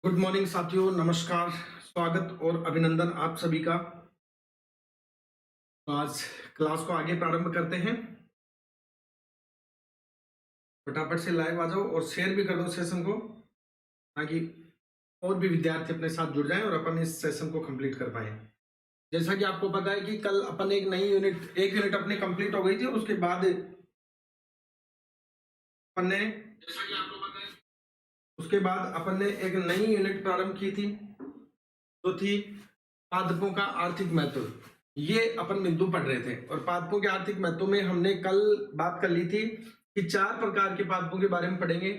Good morning साथियों, नमस्कार, स्वागत और अभिनंदन आप सभी का। तो आज क्लास को आगे प्रारंभ करते हैं। फटाफट से लाइव आ जाओ और शेयर भी कर दो सेशन को, ताकि और भी विद्यार्थी अपने साथ जुड़ जाएं और अपन इस सेशन को कंप्लीट कर पाए। जैसा कि आपको पता है कि कल अपन एक नई यूनिट अपनी कंप्लीट हो गई थी और उसके बाद अपन ने एक नई यूनिट प्रारंभ की थी, जो थी पादपों का आर्थिक महत्व। ये अपन बिंदु पढ़ रहे थे और पादपों के आर्थिक महत्व में हमने कल बात कर ली थी कि 4 प्रकार के पादपों के बारे में पढ़ेंगे।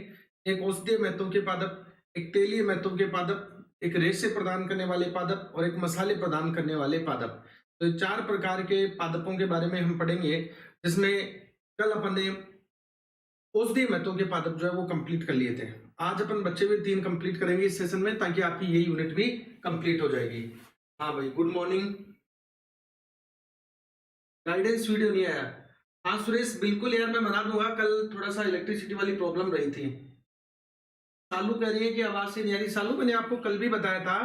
एक औषधीय महत्व के पादप, एक तेलीय महत्व के पादप, एक रेशे प्रदान करने वाले पादप और एक मसाले प्रदान करने वाले पादप। तो 4 प्रकार के पादपों के बारे में हम पढ़ेंगे, जिसमें कल अपन ने औषधीय महत्व के पादप जो है वो कंप्लीट कर लिए थे। आज अपन बच्चे भी 3 कंप्लीट करेंगे इस सेशन में, ताकि आपकी ये यूनिट भी कंप्लीट हो जाएगी। हाँ भाई, गुड मॉर्निंग। गाइडेंस वीडियो नहीं आया? हाँ सुरेश, बिल्कुल यार, मैं बना दूंगा। कल थोड़ा सा इलेक्ट्रिसिटी वाली प्रॉब्लम रही थी। सालू कह रही है कि आवाज से नहीं आ रही। सालू, मैंने आपको कल भी बताया था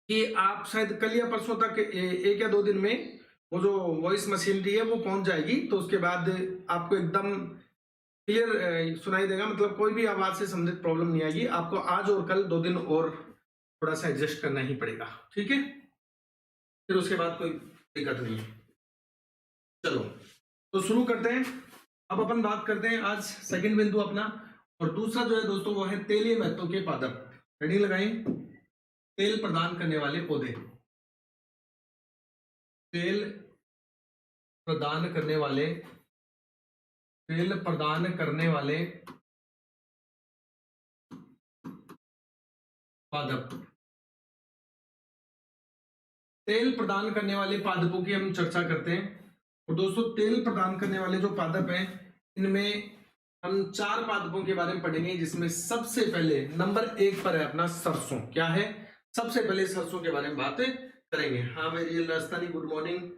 कि आप शायद कल या परसों तक, 1 या 2 दिन में वो जो वॉइस मशीनरी है वो पहुंच जाएगी। तो उसके बाद आपको एकदम क्लियर सुनाई देगा, मतलब कोई भी आवाज से संबंधित प्रॉब्लम नहीं आएगी। आपको आज और कल 2 दिन और थोड़ा सा एडजस्ट करना ही पड़ेगा, ठीक है? फिर उसके बाद कोई दिक्कत नहीं है। चलो तो शुरू करते हैं। अब अपन बात करते हैं आज सेकंड बिंदु अपना, और दूसरा जो है दोस्तों वो है तेलीय महत्व के पादप। हेडिंग लगाएं, तेल प्रदान करने वाले पौधे। तेल प्रदान करने वाले पादप। तेल प्रदान करने वाले पादपों की हम चर्चा करते हैं। और दोस्तों, तेल प्रदान करने वाले जो पादप हैं, इनमें हम 4 पादपों के बारे में पढ़ेंगे, जिसमें सबसे पहले नंबर 1 पर है अपना सरसों। क्या है? सबसे पहले सरसों के बारे में बात करेंगे। हाँ भाई, real Rajasthani, good morning,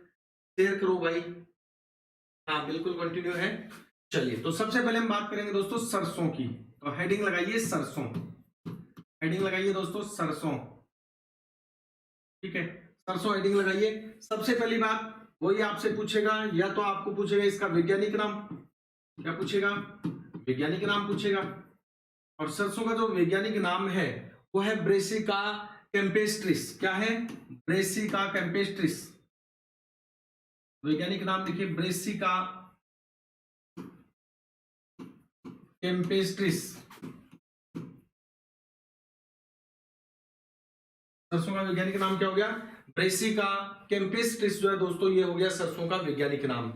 share करो भाई। हाँ बिल्कुल कंटिन्यू है। चलिए, तो सबसे पहले हम बात करेंगे दोस्तों सरसों की। तो हेडिंग लगाइए सरसों। हेडिंग लगाइए दोस्तों सरसों, ठीक है? सरसों हेडिंग लगाइए। सबसे पहली बात वही आपसे पूछेगा, या तो आपको पूछेगा इसका वैज्ञानिक नाम। क्या पूछेगा? वैज्ञानिक नाम पूछेगा। और सरसों का जो वैज्ञानिक नाम है वो है ब्रेसिका कैम्पेस्ट्रिस। क्या है? Brassica campestris. वैज्ञानिक नाम देखिए, ब्रेसिका कैम्पेस्ट्रिस। सरसों का वैज्ञानिक नाम क्या हो गया? ब्रेसिका कैम्पेस्ट्रिस जो है दोस्तों, ये हो गया सरसों का वैज्ञानिक नाम।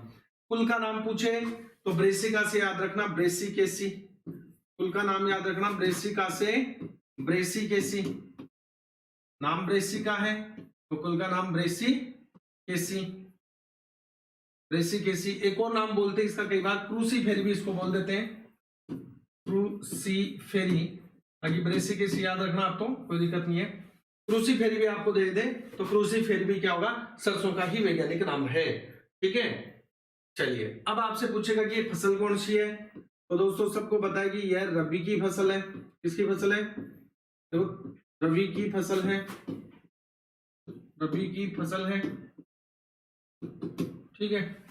कुल का नाम पूछे तो ब्रेसिका से याद रखना ब्रेसिकेसी। कुल का नाम याद रखना ब्रेसिका से ब्रेसिकेसी। नाम ब्रेसिका है तो कुल का नाम ब्रेसिकेसी। ब्रेसिकेसी। एक और नाम बोलते हैं इसका, कई बार क्रूसीफेरी भी इसको बोल देते हैं, क्रूसीफेरी। ताकि ब्रेसिकेसी याद रखना आप, तो कोई दिक्कत नहीं है। क्रूसीफेरी भी आपको दे दे तो क्रूसीफेरी भी क्या होगा? सरसों का ही वैज्ञानिक नाम है, ठीक है? चलिए, अब आपसे पूछेगा कि ये फसल कौन सी है। तो दोस्तों सबको पता है कि यह रबी की फसल है। किसकी फसल है? तो रबी की फसल है। रबी की फसल है, ठीक है?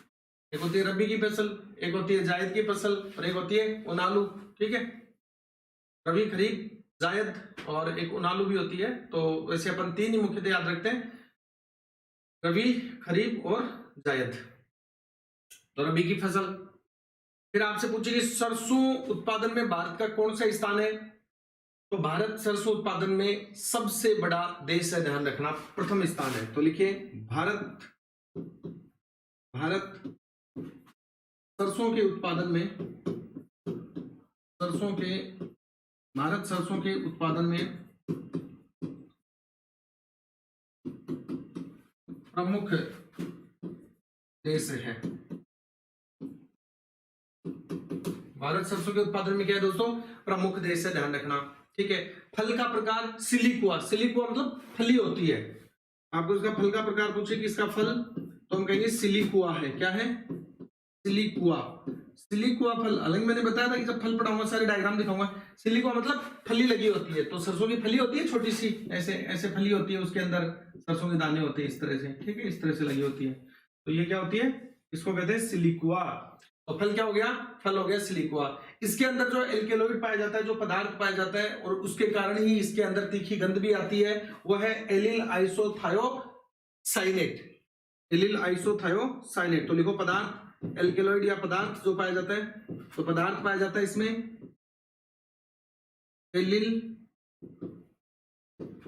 एक होती है रबी की फसल, एक होती है जायद की फसल और एक होती है उनालू, ठीक है? रबी, खरीफ, जायद और एक उनालू भी होती है। तो वैसे अपन 3 ही मुख्यतः याद रखते हैं, रबी, खरीफ और जायद। तो रबी की फसल। फिर आपसे पूछेगी सरसों उत्पादन में भारत का कौन सा स्थान है। तो भारत सरसों उत्पादन में सबसे बड़ा देश है, ध्यान रखना, प्रथम स्थान है। तो लिखिए भारत सरसों के उत्पादन में, भारत सरसों के उत्पादन में प्रमुख देश है। भारत सरसों के उत्पादन में क्या है दोस्तों? प्रमुख देश है, ध्यान रखना, ठीक है? फल का प्रकार सिलिकुआ। सिलिकुआ मतलब फली होती है। आपको इसका फल का प्रकार पूछे कि इसका फल, तो हम कहेंगे सिलिकुआ है। क्या है? सिलिकुआ। सिलिकुआ फल, हालांकि मैंने बताया था कि जब फल पढ़ाऊंगा सारे डायग्राम दिखाऊंगा। सिलिकुआ मतलब फली लगी होती है, तो सरसों की फली होती है छोटी सी, ऐसे ऐसे फली होती है, उसके अंदर सरसों के दाने होते हैं इस तरह से, ठीक है, इस तरह से लगी होती है। तो ये क्या होती है, इसको कहते हैं सिलिकुआ। तो फल क्या हो गया, फल हो गया सिलिकुआ। इसके अंदर जो एल्केलॉइड पाया जाता है, जो पदार्थ पाया जाता है, और उसके कारण ही इसके अंदर तीखी गंध भी आती है, वो है एलिल आइसोथायोसाइनेट। एलिल आइसोथायोसाइनेट, तो लिखो पदार्थ, एल्केलॉइड या पदार्थ जो पाया जाता है, तो पदार्थ पाया जाता है इसमें एलिल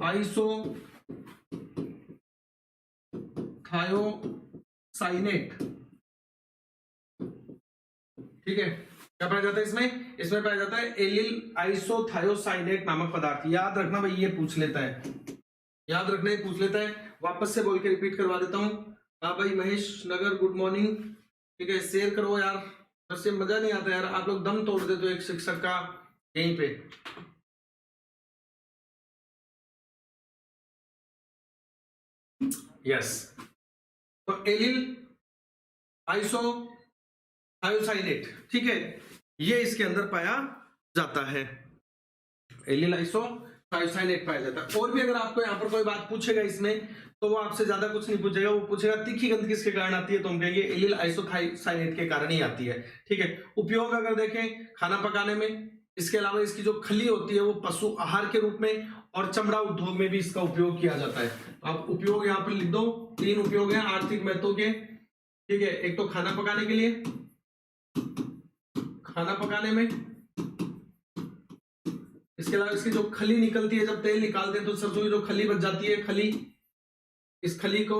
आइसोथायोसाइनेट, ठीक है। क्या पाया जाता है इसमें, इसमें पाया जाता है एलिल आइसोथायोसाइनेट नामक पदार्थ। याद रखना भाई, ये पूछ लेता है, याद रखना, ये पूछ लेता है। वापस से बोल के रिपीट करवा देता हूं। हाँ भाई महेश नगर, गुड मॉर्निंग, ठीक है, शेयर करो यार, बस ये मजा नहीं आता यार, आप लोग दम तोड़ देते हो एक शिक्षक का यहीं पे। यस, तो एलिल आइसोथायोसाइनेट, ठीक है, ये इसके अंदर पाया जाता है, एलिल आइसोथायोसाइनेट पाया जाता है। और भी अगर आपको यहाँ पर कोई बात पूछेगा इसमें, तो वो आपसे ज्यादा कुछ नहीं पूछेगा, वो पूछेगा तीखी गंध किसके कारण आती है, तो हम कहेंगे एलिल आइसोथायोसाइनेट के कारण ही आती है, ठीक है। उपयोग अगर देखें खाना पकाने में, इसके अलावा इसकी जो खली होती है वो पशु आहार के रूप में, और चमड़ा उद्योग में भी इसका उपयोग किया जाता है। आप उपयोग यहाँ पर लिख दो, 3 उपयोग हैं आर्थिक महत्व के, ठीक है। एक तो खाना पकाने के लिए, खाना पकाने में, इसके अलावा इसकी जो खली निकलती है, जब तेल निकालते हैं तो सरसों की जो खली बच जाती है, खली, इस खली का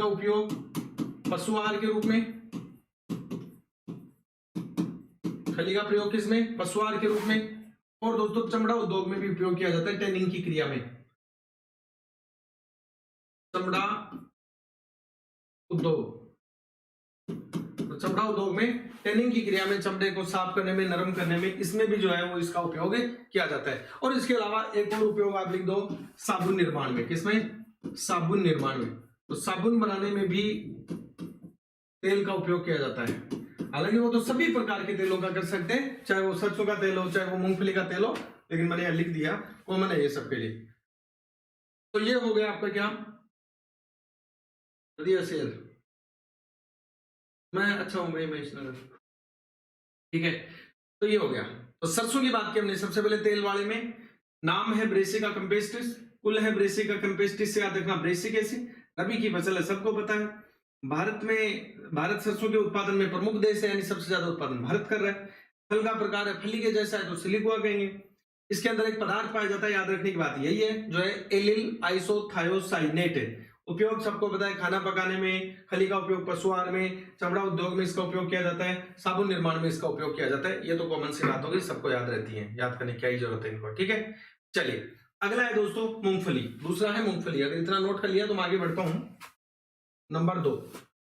उपयोग पशु आहार के रूप में, खली का प्रयोग किसमें, पशु आहार के रूप में। और दोस्तों चमड़ा उद्योग में भी उपयोग किया जाता है, टैनिंग की क्रिया में, चमड़ा उद्योग, तो चमड़ा उद्योग में टैनिंग की क्रिया में, चमड़े को साफ करने में, नरम करने में, इसमें भी जो है वो इसका उपयोग किया जाता है। और इसके अलावा एक और उपयोग आप लिख दो, साबुन निर्माण में, किसमें, साबुन निर्माण में, तो साबुन बनाने में भी तेल का उपयोग किया जाता है। हालांकि वो तो सभी प्रकार के तेलों का कर सकते हैं, चाहे वो सरसों का तेल हो, चाहे वो मूंगफली का तेल हो, लेकिन मैंने यहां लिख दिया कॉमन है ये सबके लिए। तो ये हो गया आपका क्या, शेर, मैं अच्छा हूं भाई महेश नगर, ठीक है। तो ये हो गया। तो सरसों की बात की हमने सबसे पहले तेल वाले में, नाम है ब्रेसिका कैम्पेस्ट्रिस, कुल है ब्रेसिका कैम्पेस्ट्रिस से याद रखना, ब्रेसिक एसिड, रबी की फसल है, सबको पता है। भारत सरसों के उत्पादन में प्रमुख देश है, यानी सबसे ज्यादा उत्पादन भारत कर रहा है। फल का प्रकार है फली के जैसा है, तो सिलिकुआ कहेंगे। इसके अंदर एक पदार्थ पाया जाता है, याद रखने की बात यही है, जो है एलिल आइसोथायोसाइनेट। उपयोग सबको पता है, खाना पकाने में, खली का उपयोग पशु आहार में, चमड़ा उद्योग में इसका उपयोग किया जाता है, साबुन निर्माण में इसका उपयोग किया जाता है। ये तो कॉमन सी बात होगी, सबको याद रहती है, याद करने की क्या ही जरूरत है इनको, ठीक है। चलिए अगला है दोस्तों मूंगफली, दूसरा है मूंगफली। अगर इतना नोट कर लिया तो मैं आगे बढ़ता हूं। नंबर 2,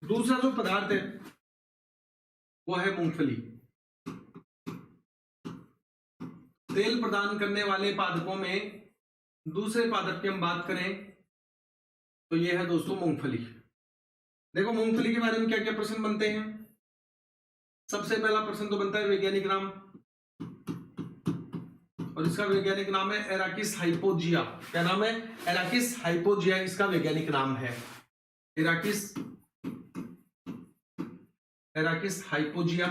दूसरा जो पदार्थ है वो है मूंगफली। तेल प्रदान करने वाले पादपों में दूसरे पादप की हम बात करें तो ये है दोस्तों मूंगफली। देखो मूंगफली के बारे में क्या क्या प्रश्न बनते हैं। सबसे पहला प्रश्न तो बनता है वैज्ञानिक नाम, और इसका वैज्ञानिक नाम है एराकिस हाइपोजिया। क्या नाम है, एराकिस हाइपोजिया इसका वैज्ञानिक नाम है, एराकिस हाइपोजिया,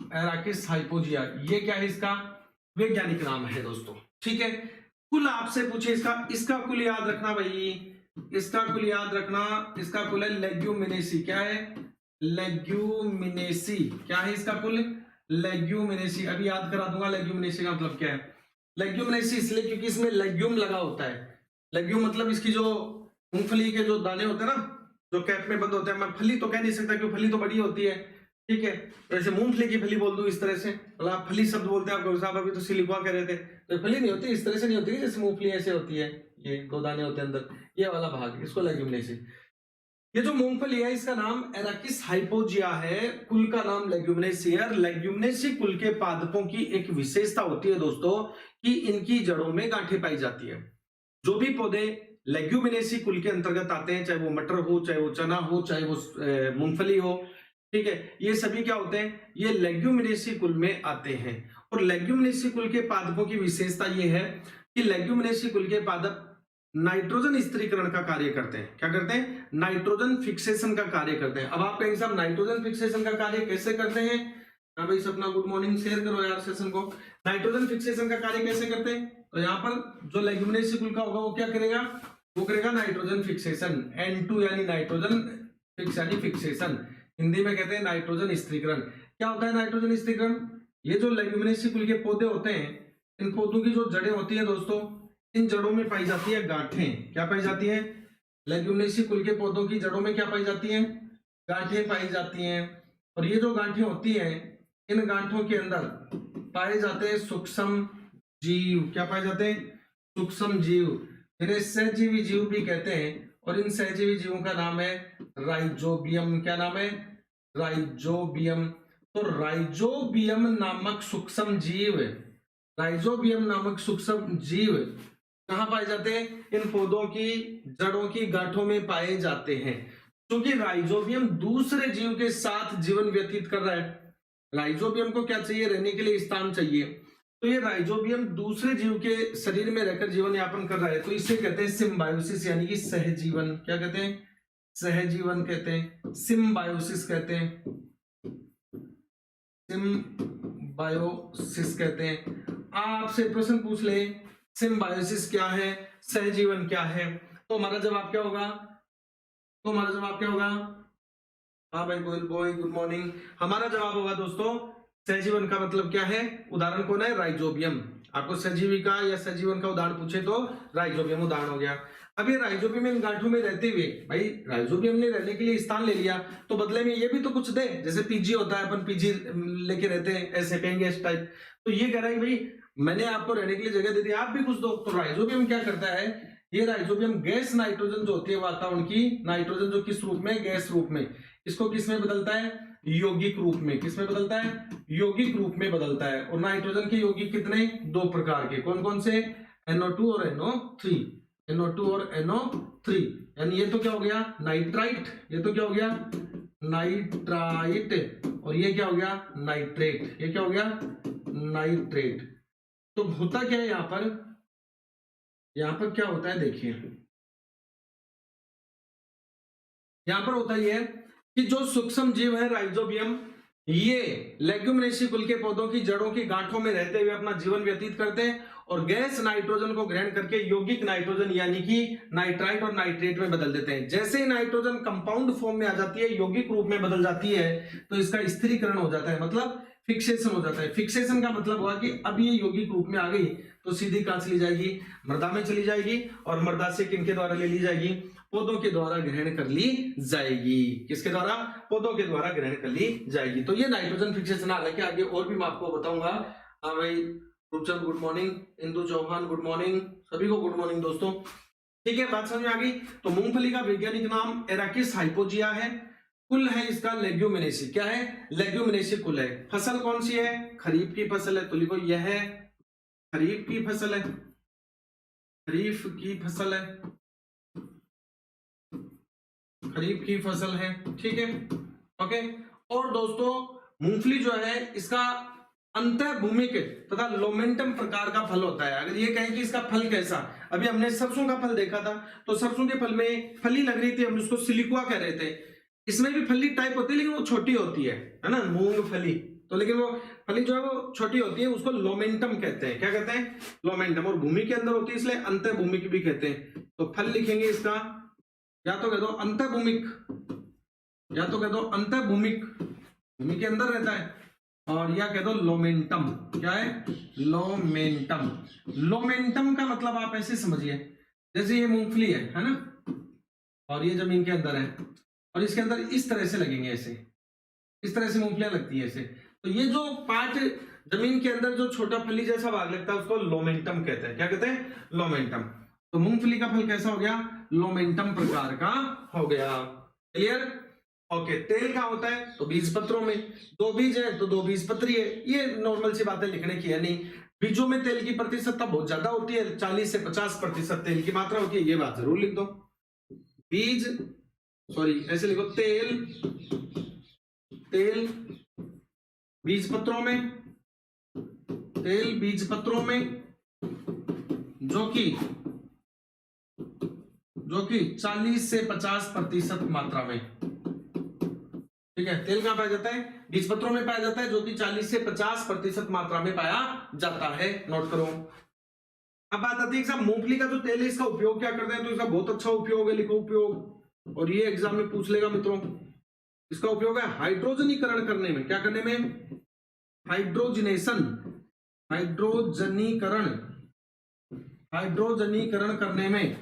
एराकिस हाइपोजिया, ये क्या है, इसका वैज्ञानिक नाम है दोस्तों, ठीक है। कुल आपसे पूछे इसका कुल याद रखना भाई, इसका कुल याद रखना, इसका कुल है लेग्यूमिनेसी। क्या है, लेग्यूमिनेसी, क्या है इसका कुल, लेग्यूमिनेसी। अभी याद करा दूंगा लेग्यूमिनेसी का मतलब क्या है। लेग्यूमिनेसी इसलिए क्योंकि इसमें लेग्यूम लगा होता है। लेग्यूम मतलब इसकी जो मूंगफली के जो दाने होते हैं ना, जो कैप में बंद होते हैं, मैं फली तो कह नहीं सकता क्योंकि फली तो बड़ी होती है, ठीक है। जैसे मूंगफली की फली बोल दूं इस तरह से, मतलब आप फली शब्द बोलते हैं, आपको साहब अभी तो सिलिकुआ कह रहे थे, तो फली नहीं होती, इस तरह से नहीं होती जैसे मूंगफली ऐसे होती है, ये 2 दाने होते हैं अंदर, ये वाला भाग, इसको लेग्यूमिनेसी। ये जो मूंगफली है इसका नाम एराकिस हाइपोजिया है, कुल का नाम लेग्यूमिनेसी है। लेग्यूमिनेसी कुल के पादपों की एक विशेषता होती है दोस्तों कि इनकी जड़ों में गांठें पाई जाती है। जो भी पौधे लेग्यूमिनेसी कुल के अंतर्गत आते हैं, चाहे वो मटर हो, चाहे वो चना हो, चाहे वो मूंगफली हो। ठीक है, ये सभी क्या होते हैं, ये लेग्यूमिनेसी कुल में आते हैं। और लेग्यूमिनेसी कुल के पादपों की विशेषता ये है कि लेग्यूमिनेसी कुल के पादप नाइट्रोजन स्थिरीकरण का कार्य करते हैं। क्या करते हैं, नाइट्रोजन फिक्सेशन का कार्य करते हैं। अब आप कहेंगे साहब नाइट्रोजन फिक्सेशन का कार्य कैसे करते हैं? हाँ भाई सपना, गुड मॉर्निंग, शेयर करो यार सेशन को। नाइट्रोजन फिक्सेशन का कार्य कैसे करते हैं? तो यहाँ पर जो लेग्यूमिनेसी कुल का होगा वो क्या करेगा, वो करेगा नाइट्रोजन फिक्सेशन, N2 यानी नाइट्रोजन फिक्स यानी फिक्सेशन, हिंदी में कहते हैं नाइट्रोजन स्थिरीकरण। क्या होता है नाइट्रोजन स्थिरीकरण? ये जो लेग्यूमिनेसी कुल के पौधे होते हैं, इन पौधों की जो जड़ें होती है दोस्तों, इन जड़ों में पाई जाती है गांठें। क्या पाई जाती है? लेग्यूमिनेसी कुल के पौधों की जड़ों में क्या पाई जाती हैं? गांठें पाई जाती हैं। और ये जो गांठें होती हैं, इन गांठों के अंदर पाए जाते हैं सूक्ष्म जीव। क्या पाए जाते हैं? सूक्ष्म जीव, जिन्हें सहजीवी जीव भी कहते हैं। और इन सहजीवी जीवों का नाम है राइजोबियम। क्या नाम है? राइजोबियम। तो राइजोबियम नामक सूक्ष्म जीव, राइजोबियम नामक सूक्ष्म जीव कहां पाए जाते हैं? इन पौधों की जड़ों की गांठों में पाए जाते हैं। क्योंकि राइजोबियम दूसरे जीव के साथ जीवन व्यतीत कर रहा है। राइजोबियम को क्या चाहिए? रहने के लिए स्थान चाहिए। तो ये राइजोबियम दूसरे जीव के शरीर में रहकर जीवन यापन कर रहा है, तो इसे कहते हैं सिम्बायोसिस यानी कि सहजीवन। क्या कहते हैं? सहजीवन कहते हैं, सिम्बायोसिस कहते हैं, सिम्बायोसिस कहते हैं। आपसे प्रश्न पूछ ले सिम्बायोसिस क्या है, सहजीवन क्या है, तो हमारा जवाब क्या होगा? हाँ भाई गोयल बॉय, गुड मॉर्निंग। हमारा जवाब होगा दोस्तों, सहजीवन का मतलब क्या है? उदाहरण कौन है? राइजोबियम। आपको सजीविका या सजीवन का उदाहरण पूछे तो राइजोबियम उदाहरण हो गया। अब ये राइजोबियम इन गांठों में रहते हुए, भाई राइजोबियम ने रहने के लिए स्थान ले लिया, तो बदले में ये भी तो कुछ दे। जैसे पीजी होता है, अपन पीजी लेके रहते हैं, ऐसे कहेंगे इस टाइप। तो ये कह रहा है भाई मैंने आपको रहने के लिए जगह दे दी, आप भी कुछ दो। तो राइजोबियम क्या करता है? ये राइजोबियम गैस नाइट्रोजन जो होती है वातावरण की, नाइट्रोजन जो किस रूप में? गैस रूप में, इसको किस में बदलता है? यौगिक रूप में। किस में बदलता है? यौगिक रूप में बदलता है। और नाइट्रोजन के यौगिक कितने? दो प्रकार के। कौन कौन से? NO2 और NO3। NO2 और NO3, यानी ये तो क्या हो गया? नाइट्राइट। ये तो क्या हो गया? नाइट्राइट। और ये क्या हो गया? नाइट्रेट। ये क्या हो गया? नाइट्रेट। तो होता क्या है यहां पर? यहां पर क्या होता है देखिए, यहां पर होता ही है कि जो सूक्ष्म जीव है राइजोबियम, ये लेग्यूमिनेसी कुल के पौधों की जड़ों की गांठों में रहते हुए अपना जीवन व्यतीत करते हैं और गैस नाइट्रोजन को ग्रहण करके यौगिक नाइट्रोजन यानी कि नाइट्राइट और नाइट्रेट में बदल देते हैं। जैसे ही नाइट्रोजन कंपाउंड फॉर्म में आ जाती है, यौगिक रूप में बदल जाती है, तो इसका स्थिरीकरण हो जाता है, मतलब फिक्सेशन हो जाता है। फिक्सेशन का मतलब हुआ कि अब ये यौगिक रूप में आ गई तो सीधी कहां चली जाएगी? मृदा में चली जाएगी। और मृदा से किनके द्वारा ले ली जाएगी? पौधों के द्वारा ग्रहण कर ली जाएगी। किसके द्वारा? पौधों के द्वारा ग्रहण कर ली जाएगी। तो ये नाइट्रोजन फिक्सेशन। हालांकि आगे और भी मैं आपको बताऊंगा। हाँ भाई Roopchand good morning, Indu Chauhan good morning, सभी को गुड मॉर्निंग दोस्तों। ठीक है, बात समझ में आ गई। तो मूंगफली का वैज्ञानिक नाम एराकिस हाइपोजिया है। कुल है इसका लेग्यूमिनेसी। क्या है? लेग्यूमिनेसी कुल है। फसल कौन सी है? खरीफ की फसल है। तो लिखो यह है खरीफ की फसल है, खरीफ की फसल है, खरीफ की फसल है। ठीक है, ओके। और दोस्तों मूंगफली जो है इसका अंतःभूमिक तथा लोमेंटम प्रकार का फल होता है। अगर ये कहें कि इसका फल कैसा, अभी हमने सरसों का फल देखा था, तो सरसों के फल में फली लग रही थी, हम उसको सिलिकुआ कह रहे थे। इसमें भी फली टाइप होती है लेकिन वो छोटी होती है ना, मूंगफली। तो लेकिन वो फली जो है वो छोटी होती है, उसको लोमेंटम कहते हैं। क्या कहते हैं? लोमेंटम। और भूमि के अंदर होती है इसलिए अंतःभूमिक भी कहते हैं। तो फल लिखेंगे इसका, या तो कह दो अंतःभूमिक, या तो कह दो अंतःभूमिक, भूमि के अंदर रहता है, और या कह दो लोमेंटम। क्या है? लोमेंटम। लोमेंटम का मतलब आप ऐसे समझिए, जैसे ये मूंगफली है ना, और ये जमीन के अंदर है, और इसके अंदर इस तरह से लगेंगे, ऐसे इस तरह से मूंगफलियां लगती है ऐसे। तो ये जो पार्ट जमीन के अंदर जो छोटा फली जैसा भाग लगता है उसको लोमेंटम कहते हैं। क्या कहते हैं? लोमेंटम। तो मूंगफली का फल कैसा हो गया? लोमेंटम प्रकार का हो गया। क्लियर? ओके। तेल का होता है तो बीज पत्रों में, दो बीज है तो दो बीज पत्री है। ये नॉर्मल सी बातें लिखने की है नहीं। बीजों में तेल की प्रतिशतता बहुत ज्यादा होती है, 40 से 50% तेल की मात्रा होती है, ये बात जरूर लिख दो। बीज सॉरी ऐसे लिखो, तेल बीज पत्रों में, तेल बीज पत्रों में जो कि 40 से 50% मात्रा में, ठीक है। तेल कहां पाया जाता है? बीज पत्रों में पाया जाता है, जो कि 40 से 50% मात्रा में पाया जाता है। नोट करो। अब बात आती है साहब मूंगफली का जो तेल है इसका उपयोग क्या करते हैं? तो इसका बहुत अच्छा उपयोग है, लिखो उपयोग, और ये एग्जाम में पूछ लेगा मित्रों। इसका उपयोग है हाइड्रोजनीकरण करने में। क्या करने में? हाइड्रोजनीकरण करने में,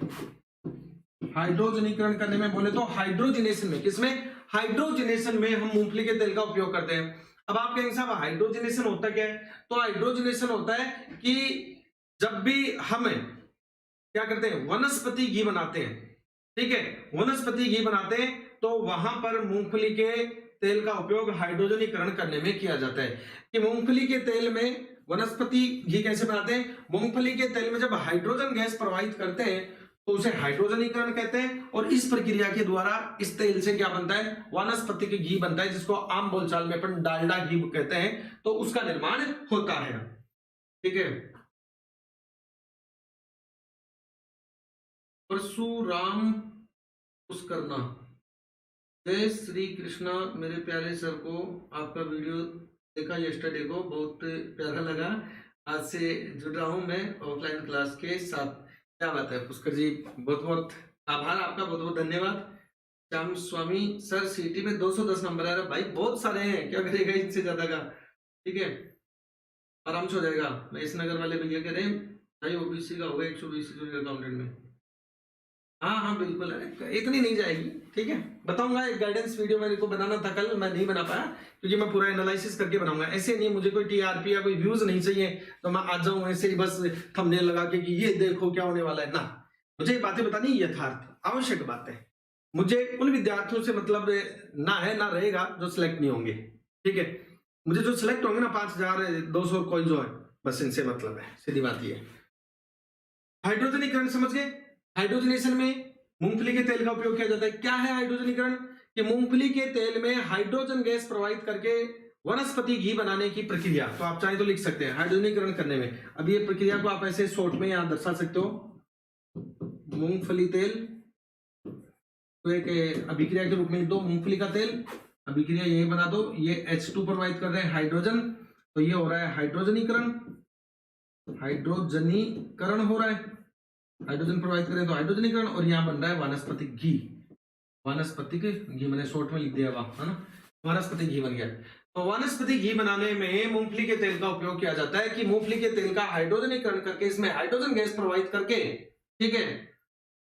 हाइड्रोजनीकरण करने में बोले तो हाइड्रोजनेशन में। किसमें? हाइड्रोजनेशन में हम मूंगफली के तेल का उपयोग करते हैं। अब आप कहेंगे साहब हाइड्रोजनेशन होता क्या है? तो हाइड्रोजनेशन होता है कि जब भी हम क्या करते हैं, वनस्पति घी बनाते हैं, ठीक है, वनस्पति घी बनाते हैं, तो वहां पर मूंगफली के तेल का उपयोग हाइड्रोजनीकरण करने में किया जाता है। कि मूंगफली के तेल में वनस्पति घी कैसे बनाते हैं? मूंगफली के तेल में जब हाइड्रोजन गैस प्रवाहित करते हैं तो उसे हाइड्रोजनीकरण कहते हैं, और इस प्रक्रिया के द्वारा इस तेल से क्या बनता है? वनस्पति के घी बनता है, जिसको आम बोलचाल में अपन डालडा घी कहते हैं। तो उसका निर्माण होता है, ठीक है। परशुराम पुष्करना, जय श्री कृष्णा। मेरे प्यारे सर को आपका वीडियो देखा यस्टरडे को, बहुत प्यारा लगा। आज से जुड़ रहा हूं मैं ऑफलाइन क्लास के साथ। क्या बात है पुष्कर जी, बहुत बहुत आभार आपका, बहुत बहुत धन्यवाद। श्याम स्वामी सर, सीटी में 210 नंबर आ रहा भाई, बहुत सारे हैं, क्या करेगा इनसे ज्यादा का, ठीक है, आराम से हो जाएगा। महेश नगर वाले भैया कह रहे हैं भाई ओबीसी का होगा 120 जूनियर अकाउंटेंट में। हाँ हाँ बिल्कुल, इतनी नहीं जाएगी, ठीक है। बताऊंगा, एक गाइडेंस वीडियो मेरे को बनाना था कल, मैं नहीं बना पाया क्योंकि मैं पूरा एनालिसिस करके बनाऊंगा। ऐसे नहीं, मुझे कोई टीआरपी या कोई व्यूज नहीं चाहिए तो मैं आ जाऊं ऐसे ही बस थंबनेल लगा के कि ये देखो क्या होने वाला है ना। मुझे ये बातें बतानी यथार्थ आवश्यक बात है। मुझे उन विद्यार्थियों से मतलब ना है ना रहेगा जो सिलेक्ट नहीं होंगे, ठीक है। मुझे जो सिलेक्ट होंगे ना 5200 कोई जो है, बस इनसे मतलब है, सीधी बात ये। हाइड्रोजनीकरण समझ गए? हाइड्रोजनेशन में मूंगफली के तेल का उपयोग किया जाता है। क्या है हाइड्रोजनीकरण? कि मूंगफली के तेल में हाइड्रोजन गैस प्रवाहित करके वनस्पति घी बनाने की प्रक्रिया। तो आप चाहे तो लिख सकते हैं हाइड्रोजनीकरण करने में। अब ये प्रक्रिया को आप ऐसे शॉर्ट में यहां दर्शा सकते हो, मूंगफली तेल तो एक अभिक्रिया के रूप में लिख दो, मूंगफली का तेल, अभिक्रिया यही बना दो, ये H2 प्रवाहित कर रहे हैं हाइड्रोजन, तो ये हो रहा है हाइड्रोजनीकरण, हाइड्रोजनीकरण हो रहा है, हाइड्रोजन प्रवाहित करें तो हाइड्रोजनीकरण, और यहाँ बन रहा है वानस्पतिक घी। वानस्पतिक घी मैंने शॉर्ट में लिख दिया हुआ है ना, वानस्पतिक घी बन गया। तो वानस्पतिक घी बनाने में मूंगफली के तेल का उपयोग किया जाता है कि मूंगफली के तेल का हाइड्रोजनीकरण करके इसमें हाइड्रोजन गैस प्रवाहित करके, ठीक है।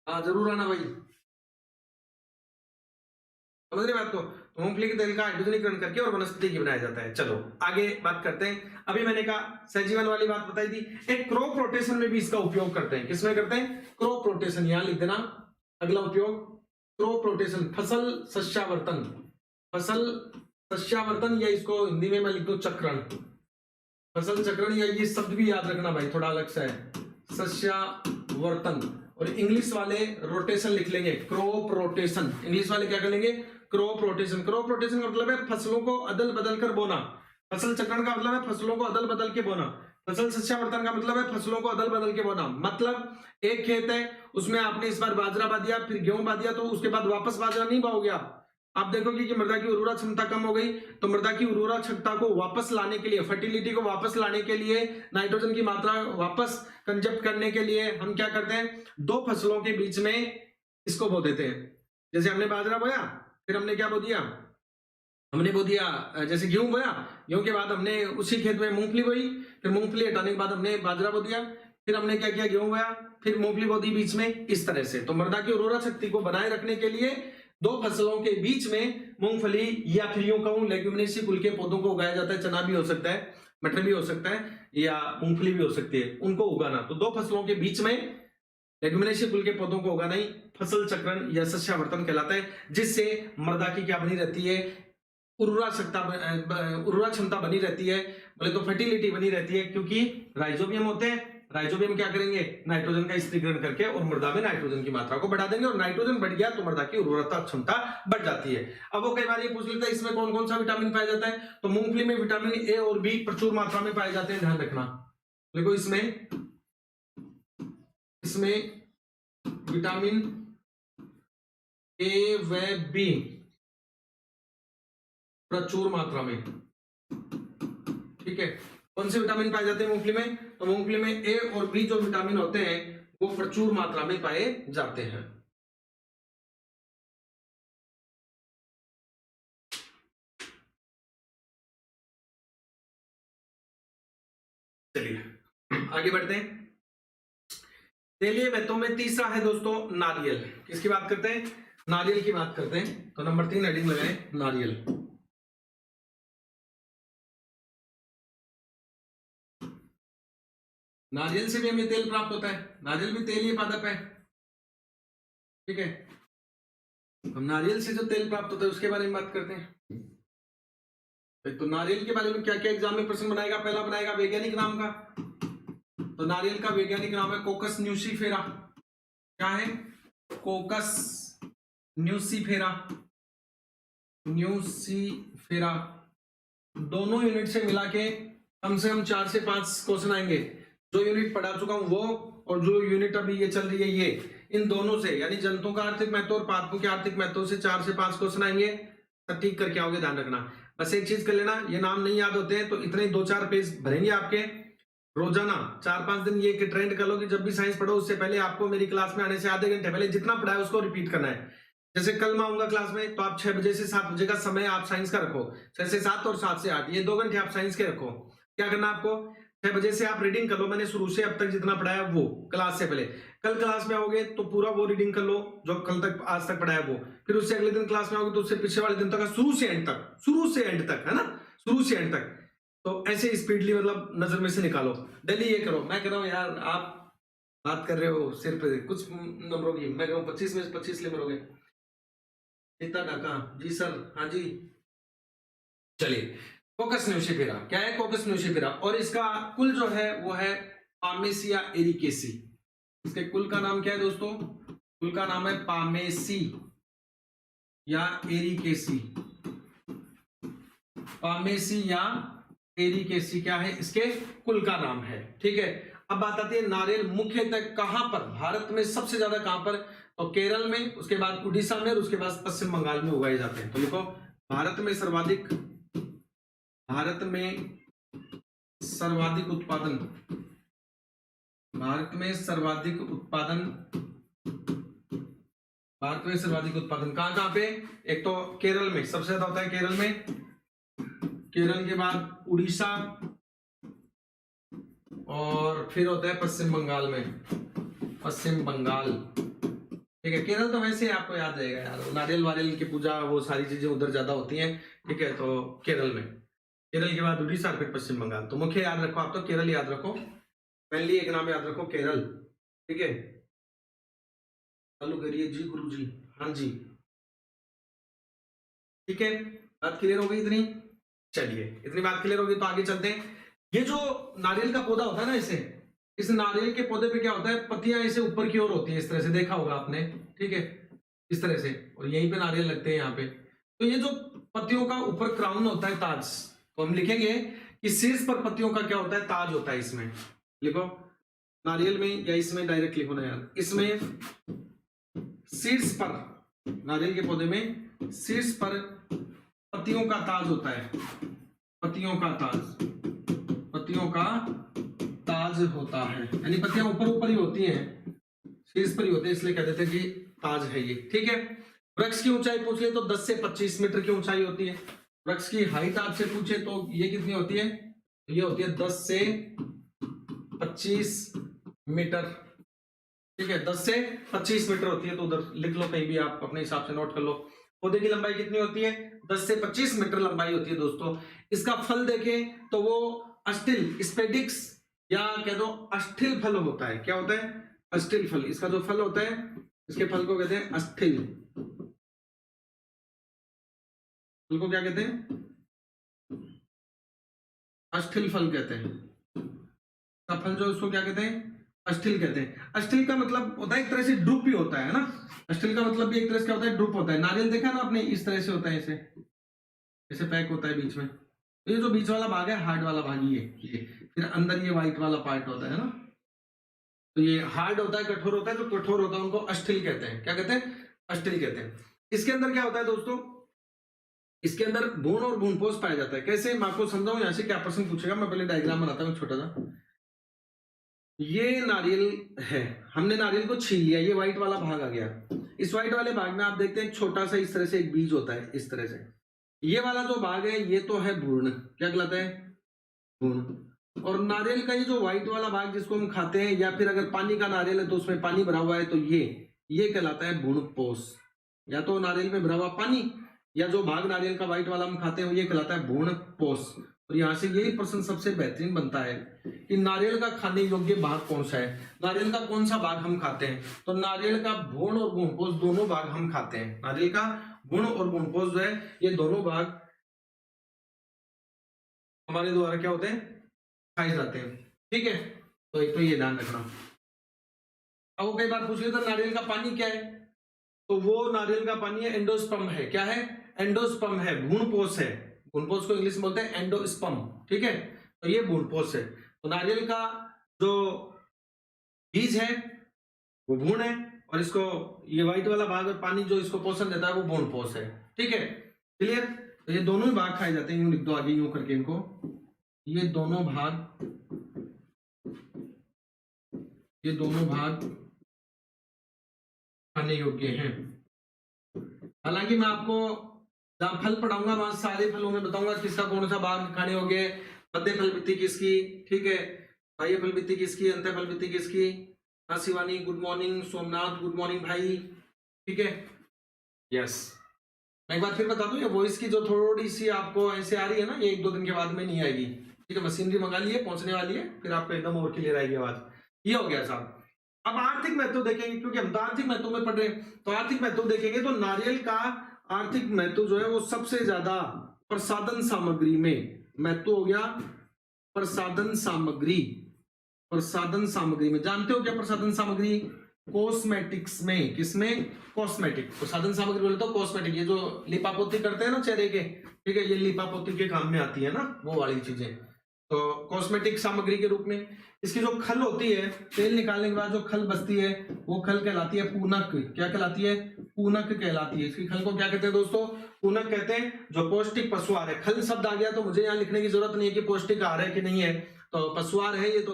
हाँ जरूर आना भाई, समझ रहे बात को। तो मूंगफली के तेल का हाइड्रोजनीकरण करके और वनस्पति घी बनाया जाता है। चलो आगे बात करते हैं। अभी मैंने कहा सहजीवन वाली बात बताई थी, एक क्रॉप रोटेशन में भी इसका उपयोग करते हैं। किसमें करते हैं? क्रॉप रोटेशन, यहां लिख देना अगला उपयोग, क्रॉप रोटेशन, फसल सस्यावर्तन, फसल सस्यावर्तन, या इसको हिंदी में मैं लिख दूं चक्रण, फसल चक्रण, या ये शब्द भी याद रखना भाई, थोड़ा अलग सा है, सस्यावर्तन। और इंग्लिश वाले रोटेशन लिख लेंगे, क्रॉप रोटेशन। इंग्लिश वाले क्या कर लेंगे? Crop rotation. क्रॉप रोटेशन का मतलब है फसलों को अदल बदल कर बोना। फसल चक्रण का मतलब है फसलों को अदल बदल के बोना। फसल सस्यावर्तन का मतलब है फसलों को अदल बदल के बोना। मतलब एक खेत है, उसमें आपने इस बार बाजरा बा दिया, फिर गेहूं बा दिया, तो उसके बाद वापस बाजरा नहीं बाओगे आप देखोगे कि मृदा की उर्वरा क्षमता कम हो गई, तो मृदा की उर्वरा क्षमता को वापस लाने के लिए, फर्टिलिटी को वापस लाने के लिए, नाइट्रोजन की मात्रा वापस कंजप्ट करने के लिए हम क्या करते हैं? दो फसलों के बीच में इसको बो देते हैं। जैसे हमने बाजरा बोया, फिर हमने क्या बो दिया? हमने बो दिया जैसे गेहूं बोया, गेहूं के बाद हमने उसी खेत में मूंगफली बोई, फिर मूंगफली हटाने के बाद हमने बाजरा बो दिया, फिर हमने क्या किया? गेहूं बोया, फिर मूंगफली बो दी बीच में, इस तरह से। तो मृदा की उर्वरा शक्ति को बनाए रखने के लिए दो फसलों के बीच में मूंगफली, या फिर यूं कहूं लेग्यूमिनेसी कुल के पौधों को उगाया जाता है। चना भी हो सकता है, मटर भी हो सकता है, या मूंगफली भी हो सकती है, उनको उगाना। तो दो फसलों के बीच में लेग्यूमिनेसी कुल के पौधों को उगाना ही फसल चक्रण या सस्यावर्तन कहलाता है, जिससे मृदा की क्या बनी रहती है? उर्वरा क्षमता बनी रहती है, बोले तो फर्टिलिटी बनी रहती है, क्योंकि राइजोबियम होते हैं। राइजोबियम क्या करेंगे, नाइट्रोजन का स्त्रीकरण करके और मृदा में नाइट्रोजन की मात्रा को बढ़ा देंगे, और नाइट्रोजन बढ़ गया तो मृदा की उर्वरता क्षमता बढ़ जाती है। अब वो कई बार ये पूछ लेता है इसमें कौन कौन सा विटामिन पाया जाता है, तो मूंगफली में विटामिन ए और बी प्रचुर मात्रा में पाए जाते हैं, ध्यान रखना। देखो इसमें विटामिन ए व बी प्रचुर मात्रा में, ठीक है। कौन से विटामिन पाए जाते हैं मूंगफली में, तो मूंगफली में ए और बी जो विटामिन होते हैं वो प्रचुर मात्रा में पाए जाते हैं। चलिए आगे बढ़ते हैं। तेलीय वैतों में तीसरा है दोस्तों नारियल। किसकी बात करते हैं, नारियल की बात करते हैं। तो नंबर 3 हेडिंग लगाएं नारियल। नारियल से भी हमें तेल प्राप्त होता है, नारियल भी तेलीय पादप है, ठीक है। हम नारियल से जो तेल प्राप्त होता है उसके बारे में बात करते हैं। तो नारियल के बारे में क्या क्या एग्जाम में प्रश्न बनाएगा, पहला बनाएगा वैज्ञानिक नाम का। तो नारियल का वैज्ञानिक नाम है कोकस न्यूसीफेरा। क्या है, कोकस न्यूसीफेरा। न्यूसीफेरा दोनों यूनिट से मिला के कम से कम 4 से 5 क्वेश्चन आएंगे। जो यूनिट पढ़ा चुका हूं वो, और जो यूनिट अभी ये चल रही है ये, इन दोनों से यानी जंतुओं का आर्थिक महत्व और पादपों के आर्थिक महत्व से 4 से 5 क्वेश्चन आएंगे। ठीक करके आओगे, ध्यान रखना। बस एक चीज कर लेना, ये नाम नहीं याद होते हैं तो इतने 2-4 पेज भरेंगे आपके। रोजाना 4-5 दिन ये ट्रेंड कर लो कि जब भी साइंस पढ़ो उससे पहले आपको मेरी क्लास में आने से आधे घंटे पहले जितना पढ़ा है उसको रिपीट करना है। जैसे कल मैं आऊंगा क्लास में तो आप 6 बजे से 7 बजे का समय आप साइंस का रखो, 6 से 7 और 7 से 8, ये 2 घंटे आप साइंस के रखो। क्या करना आपको, 6 बजे से आप रीडिंग कर लो, मैंने शुरू से अब तक जितना पढ़ाया वो क्लास से पहले। कल क्लास में आओगे तो पूरा वो रीडिंग कर लो जो कल तक आज तक पढ़ाया वो, फिर उससे अगले दिन क्लास में आओगे तो उससे पिछले वाले दिन तक, शुरू से एंड तक, है ना, शुरू से एंड तक। तो ऐसे स्पीडली मतलब नजर में से निकालो, डेली ये करो। मैं कह रहा हूँ यार आप बात कर रहे हो सिर्फ कुछ नंबरों की, मैं कह रहा हूँ 25 में से 25 ले मरोगे। इतना डाका जी सर, हाँ जी। चलिए कोकस न्यूसीफेरा क्या है, कोकस न्यूसीफेरा, और इसका कुल जो है वो है पामेसिया एरिकेसी। इसके कुल का नाम क्या है दोस्तों, कुल का नाम है पामेसी या एरिकेसी। पामेसी या एरिकेसी क्या है, इसके कुल का नाम है, ठीक है। अब बात आती है नारियल मुख्यतः कहां पर, भारत में सबसे ज्यादा कहां पर, तो केरल में, उसके बाद उड़ीसा में, और उसके बाद पश्चिम बंगाल में उगाए जाते हैं। तो देखो भारत में सर्वाधिक उत्पादन, भारत में सर्वाधिक उत्पादन कहां कहां पे, एक तो केरल में सबसे ज्यादा होता है, केरल में, केरल के बाद उड़ीसा, और फिर होता है पश्चिम बंगाल में, पश्चिम बंगाल, ठीक है। केरल तो वैसे आपको याद रहेगा यार, नारियल वारियल की पूजा वो सारी चीजें उधर ज्यादा होती हैं, ठीक है। तो केरल में, केरल के बाद उड़ीसा, फिर पश्चिम बंगाल। तो मुख्य याद रखो आप, तो केरल याद रखो, पहली एक नाम याद रखो केरल, ठीक है। चालू करिए जी गुरु जी, हाँ जी, ठीक है। बात क्लियर हो गई इतनी, चलिए इतनी बात क्लियर होगी तो आगे चलते हैं। ये जो नारियल का पौधा होता है ना, इस नारियल के पौधे पे क्या होता है, पत्तियां ऐसे ऊपर की ओर होती है, इस तरह से देखा होगा आपने, ठीक है, इस तरह से, और यहीं पे नारियल लगते हैं यहाँ पे। तो ये जो पत्तियों का ऊपर क्राउन होता है, ताज, तो हम लिखेंगे कि शीर्ष पर पत्तियों का क्या होता है, ताज होता है। इसमें लिखो नारियल में, या इसमें डायरेक्ट लिखो ना यार, इसमें शीर्ष पर, नारियल के पौधे में शीर्ष पर पत्तियों का ताज होता है, पत्तियों का ताज होता है, यानी पत्तियां ऊपर ही होती हैं, शीर्ष पर ही होते हैं, इसलिए कह देते हैं कि ताज है ये, ठीक है। वृक्ष की ऊंचाई पूछ ले तो 10 से 25 मीटर की ऊंचाई होती है। वृक्ष की हाइट आपसे पूछे तो ये कितनी होती है, ये होती है 10 से 25 मीटर, ठीक है, 10 से 25 मीटर होती है। तो उधर लिख लो कहीं भी, आप अपने हिसाब से नोट कर लो। पौधे की लंबाई कितनी होती है, 10 से 25 मीटर लंबाई होती है दोस्तों। इसका फल देखें तो वो अस्टिल, स्पेडिक्स, या कह दो अस्थिल फल होता है। क्या होता है, अस्टिल फल। इसका जो फल होता है, इसके फल को कहते हैं अस्थिल, फल को क्या कहते हैं? अस्थिल फल कहते हैं। फल जो उसको क्या कहते हैं? अस्थिल कहते हैं। अस्थिल का मतलब होता है एक तरह से ड्रुप ही होता है ना। अस्थिल का मतलब भी एक तरह से क्या होता है? ड्रुप होता है। नारियल देखा ना आपने, इस तरह से होता है, ऐसे पैक होता है बीच में। तो ये जो बीच वाला भाग है हार्ड वाला भाग ये फिर अंदर ये व्हाइट वाला पार्ट होता है ना। तो ये हार्ड होता है, कठोर होता है। जो कठोर होता है उनको अस्थिल कहते हैं। क्या कहते हैं? अस्थिल कहते हैं। इसके अंदर क्या होता है दोस्तों? इसके अंदर भ्रूण और भ्रूणपोष पाया जाता है। कैसे? मैं आपको समझाऊं यहां से क्या प्रश्न पूछेगा। मैं पहले डायग्राम बनाता हूं छोटा सा। ये नारियल है, हमने नारियल को छील लिया, ये व्हाइट वाला भाग आ गया। इस व्हाइट वाले भाग में आप देखते हैं छोटा सा इस तरह से एक बीज होता है, इस तरह से। ये वाला जो भाग है ये तो है भ्रूण। क्या कहलाता है? भ्रूण। और नारियल का ये जो व्हाइट वाला भाग जिसको हम खाते हैं, या फिर अगर पानी का नारियल है तो उसमें पानी भरा हुआ है, तो ये कहलाता है भ्रूणपोष। या तो नारियल में भरा हुआ पानी, या जो भाग नारियल का व्हाइट वाला हम खाते हैं ये कहलाता है भ्रूणपोष। और यहाँ से यही प्रश्न सबसे बेहतरीन बनता है कि नारियल का खाने योग्य भाग कौन सा है, नारियल का कौन सा भाग हम खाते हैं। तो नारियल का भ्रूण और भ्रूणपोष दोनों भाग हम खाते हैं। नारियल का भ्रूण और भ्रूणपोष जो है ये दोनों भाग हमारे द्वारा क्या होते हैं? खाए जाते हैं। ठीक है, तो एक तो ये ध्यान रखना। अब वो कई बार पूछ लेते नारियल का पानी क्या है, तो वो नारियल का पानी है एंडोस्पर्म है। क्या है? एंडोस्पर्म है, भ्रूणपोष है। भ्रूणपोष को इंग्लिश में बोलते हैं एंडोस्पर्म। ठीक है, तो ये भ्रूणपोष है। तो नारियल का जो बीज है वो भ्रूण है, और इसको ये व्हाइट वाला भाग और पानी जो इसको पोषण देता है वो भ्रूणपोष है। ठीक है, क्लियर? तो ये दोनों ही भाग खाए जाते हैं। यूं लिख दो आगे यूं करके इनको, ये दोनों भाग खाने योग्य हैं। हालांकि मैं आपको जहां फल पढ़ाऊंगा वहां सारे फलों में बताऊंगा किसका कौन सा भाग खाने योग्य है। मध्य फल वृत्ति किसकी, ठीक है, बाह्य फल वृत्ति किसकी, अंत फल वृत्ति किसकी। हाँ Shivani good morning, Somnath good morning भाई। ठीक है, यस। मैं एक बार फिर बता दूं, ये वॉइस की जो थोड़ी सी आपको ऐसे आ रही है ना, ये 1-2 दिन के बाद में नहीं आएगी। ठीक है, मशीनरी मंगा ली है, पहुंचने वाली है, फिर आपको एकदम और क्लियर आएगी आवाज। ये हो गया साहब। अब आर्थिक महत्व देखेंगे, क्योंकि हम तो आर्थिक महत्व में पढ़ रहे हैं, तो आर्थिक महत्व देखेंगे। तो नारियल का आर्थिक महत्व जो है वो सबसे ज्यादा प्रसाधन सामग्री में महत्व हो गया। प्रसाधन सामग्री में जानते हो क्या प्रसाधन सामग्री? कॉस्मेटिक्स में। किसमें? कॉस्मेटिक। प्रसाधन सामग्री बोले तो कॉस्मेटिक, ये जो लिपापोती करते हैं ना चेहरे के, ठीक है, ये लिपापोती के काम में आती है ना, वो वाली चीजें। तो कॉस्मेटिक सामग्री के रूप में इसकी जो खल होती है, तेल निकालने के बाद जो खल बचती है वो खल कहलाती है पूनक। क्या कहलाती है? पूनक कहलाती है। इसकी खल को क्या कहते हैं दोस्तों? पूनक कहते हैं। जो पौष्टिक पशु आहार है, खल शब्द आ गया तो मुझे यहाँ लिखने की जरूरत नहीं है कि पौष्टिक आहार है कि नहीं है, तो पशु आहार है ये। तो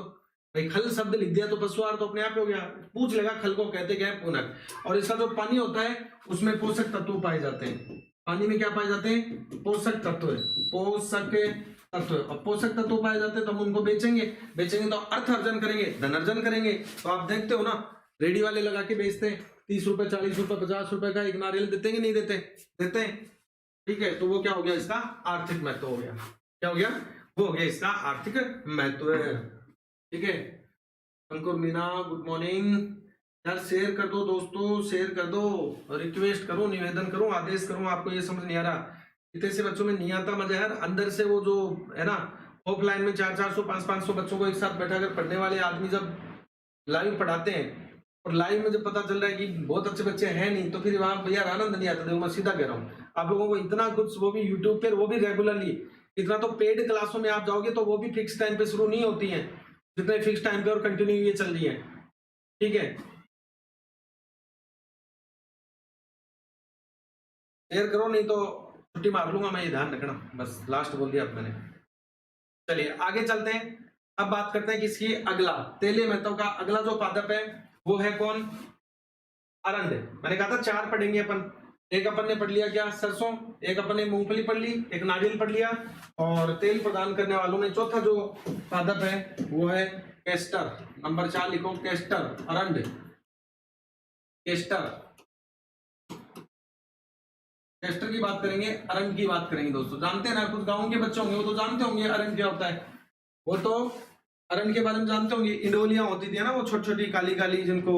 भाई खल शब्द लिख दिया तो पशु आहार तो अपने आप हो गया। पूछ लेगा खल को कहते क्या है? पूनक। और इसका जो पानी होता है उसमें पोषक तत्व पाए जाते हैं। पानी में क्या पाए जाते हैं? पोषक तत्व। और पोषक तत्व पाए जाते हैं तो हम उनको बेचेंगे तो अर्थ अर्जन करेंगे, धन अर्जन करेंगे। तो आप देखते हो ना, रेडी वाले लगा के बेचते हैं, 30 रुपए 40 रुपए 50 रुपए का एक नारियल देते हैं कि नहीं देते? देते हैं। ठीक है, तो वो क्या हो गया? इसका आर्थिक महत्व हो गया। क्या हो गया? वो हो गया इसका आर्थिक महत्व। ठीक है, अंकुर मीना गुड मॉर्निंग। यार शेयर कर दो दोस्तों, शेयर कर दो, रिक्वेस्ट करो, निवेदन करो, आदेश करो। आपको ये समझ नहीं आ रहा, इतने से बच्चों में नहीं आता मजा यार। अंदर से वो जो है ना, ऑफलाइन में 400-400 500-500 बच्चों को एक साथ बैठा कर पढ़ने वाले आदमी जब लाइव पढ़ाते हैं, और लाइव में जब पता चल रहा है कि बहुत अच्छे बच्चे हैं नहीं, तो फिर वहां यार आनंद नहीं आता। देखो मैं सीधा कह रहा हूँ आप लोगों को, इतना कुछ, वो भी यूट्यूब पर, वो भी रेगुलरली। इतना तो पेड क्लासों में आप जाओगे तो वो भी फिक्स टाइम पे शुरू नहीं होती है, जितने फिक्स टाइम पे और कंटिन्यू ये चल रही है। ठीक है, शेयर करो, नहीं तो छुट्टी मार लूंगा मैं, ये ध्यान रखना। बस लास्ट बोल दिया अब मैंने। चलिए आगे चलते हैं। अब बात करते हैं किसकी? अगला तेलीय महत्व का अगला जो पादप है वो है कौन? अरंड। मैंने कहा था 4 पढ़ेंगे अपन। एक अपन ने पढ़ लिया क्या? सरसों। एक अपन ने मूंगफली पढ़ ली, एक नारियल पढ़ लिया, और तेल प्रदान करने वालों में चौथा जो पादप है वो है कैस्टर। नंबर 4 लिखो, कैस्टर, अरंड, कैस्टर। कैस्टर की बात करेंगे, अरंड की बात करेंगे दोस्तों। जानते हैं ना, कुछ गांव के बच्चे होंगे वो तो जानते होंगे अरंड क्या होता है। वो तो अरंड के बारे में जानते होंगे। इंडोलियां होती थी ना, वो छोटी छोटी काली काली, जिनको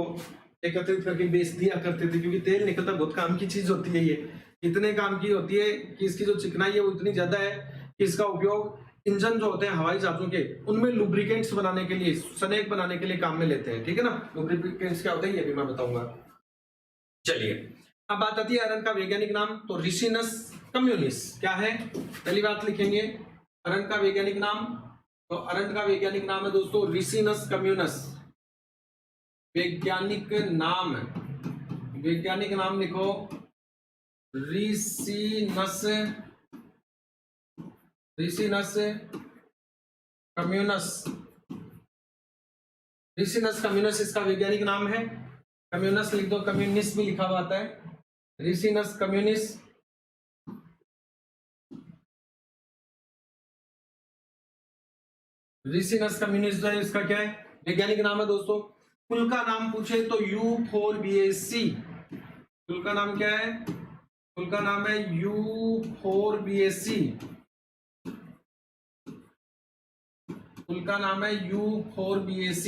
एकत्रित करके बेच दिया करते थे, क्योंकि तेल निकलता बहुत काम की चीज होती है ये। इतने काम की होती है कि इसकी जो चिकनाई है वो इतनी ज्यादा है कि इसका उपयोग इंजन जो होते हैं हवाई जहाजों के, उनमें लुब्रिकेंट्स बनाने के लिए, सनेक बनाने के लिए काम में लेते हैं। ठीक है ना, लुब्रिकेंट्स क्या होते हैं ये भी मैं बताऊंगा। चलिए, अब बात आती है अरण का वैज्ञानिक नाम। तो रिसिनस कम्युनिस क्या है, पहली बात लिखेंगे अरण का वैज्ञानिक नाम। तो अरण का वैज्ञानिक नाम है दोस्तों रिसिनस कम्युनस। वैज्ञानिक नाम, वैज्ञानिक नाम लिखो रिसिनस, रिसिनस कम्युनस। रिसिनस कम्युनस इसका वैज्ञानिक नाम है। कम्युनस लिख दो, कम्युनिस्ट भी लिखा हुआ आता है, रिसिनस कम्युनिस। रिसिनस कम्युनिस जो है इसका क्या है वैज्ञानिक नाम है दोस्तों। कुल का नाम पूछे तो U4BAC। कुल का नाम क्या है, कुल का नाम है U4BAC। कुल का नाम है U4BAC।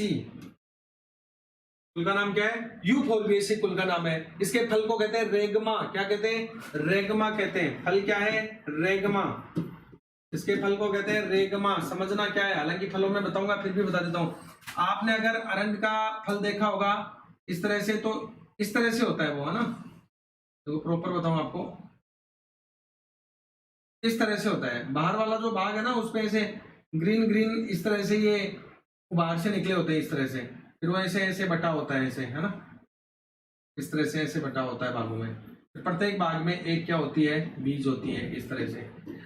कुल का नाम क्या है U4BAC कुल का नाम है। इसके फल को कहते हैं रेगमा। क्या कहते हैं, रेगमा कहते हैं। फल क्या है, रेगमा। इसके फल को कहते हैं रेगमा। समझना क्या है, हालांकि फलों में बताऊंगा, फिर भी बता देता हूं। आपने अगर अरंड का फल देखा होगा इस तरह से, तो इस तरह से होता है वो, है ना। तो प्रॉपर बताऊं आपको, इस तरह से होता है। बाहर वाला जो भाग है ना उसमें ऐसे ग्रीन ग्रीन इस तरह से ये बाहर से निकले होते हैं इस तरह से, फिर वो ऐसे ऐसे बटा होता है ऐसे, है ना, इस तरह से ऐसे बटा होता है भागों में। फिर प्रत्येक भाग में एक क्या होती है, बीज होती है इस तरह से।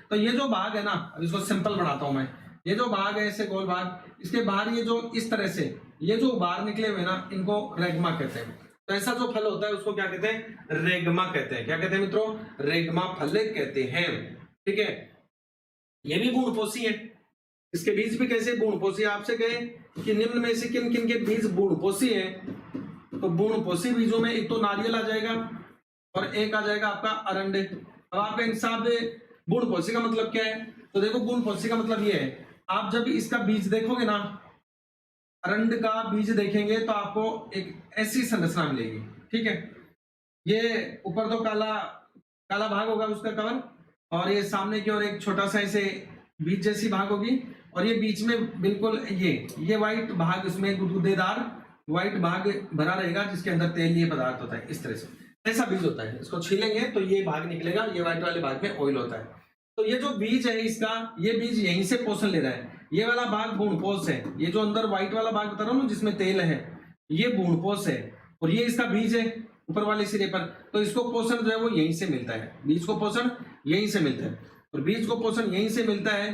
तो ये जो भाग है ना, अब इसको सिंपल बनाता हूं मैं। ये जो भाग है ऐसे गोल भाग, इसके बाहर ये जो इस तरह से ये जो बाहर निकले हुए ना, इनको रेगमा कहते हैं। तो ऐसा जो फल होता है उसको क्या कहते हैं, रेगमा कहते हैं। क्या कहते हैं मित्रों, रेगमा फल कहते हैं। ठीक है, ये भी गुणपोषी है। इसके बीज भी कैसे गुणपोषी, आपसे कहे कि निम्न में से किन किन के बीज गुणपोषी हैं, तो गुणपोषी बीजों में एक तो नारियल आ जाएगा और एक आ जाएगा आपका अरंड। अब आप इंसाब गुणपोषी का मतलब क्या है, तो देखो गुणपोषी का मतलब ये है, आप जब इसका बीज देखोगे ना, अरंड का बीज देखेंगे तो आपको एक ऐसी संरचना मिलेगी। ठीक है, ये ऊपर तो काला काला भाग होगा उसका कवर, और ये सामने की ओर एक छोटा सा ऐसे बीज जैसी भाग होगी, और ये बीच में बिल्कुल ये व्हाइट भाग, उसमें गुदगुदेदार व्हाइट भाग भरा रहेगा जिसके अंदर तेलीय पदार्थ होता है। इस तरह से ऐसा बीज होता है। इसको छीलेंगे तो ये भाग निकलेगा, ये व्हाइट वाले भाग में ऑयल होता है। तो ये जो बीज है इसका, ये बीज यहीं से पोषण ले रहा है। ये वाला भाग गुणपोष है, ये जो अंदर व्हाइट वाला भाग बता रहा हूँ जिसमें तेल है, ये गुणपोष है, और ये इसका बीज है ऊपर वाले सिरे पर। तो इसको पोषण जो है वो यहीं से मिलता है, बीज को पोषण यहीं से मिलता है, और बीज को पोषण यहीं से मिलता है,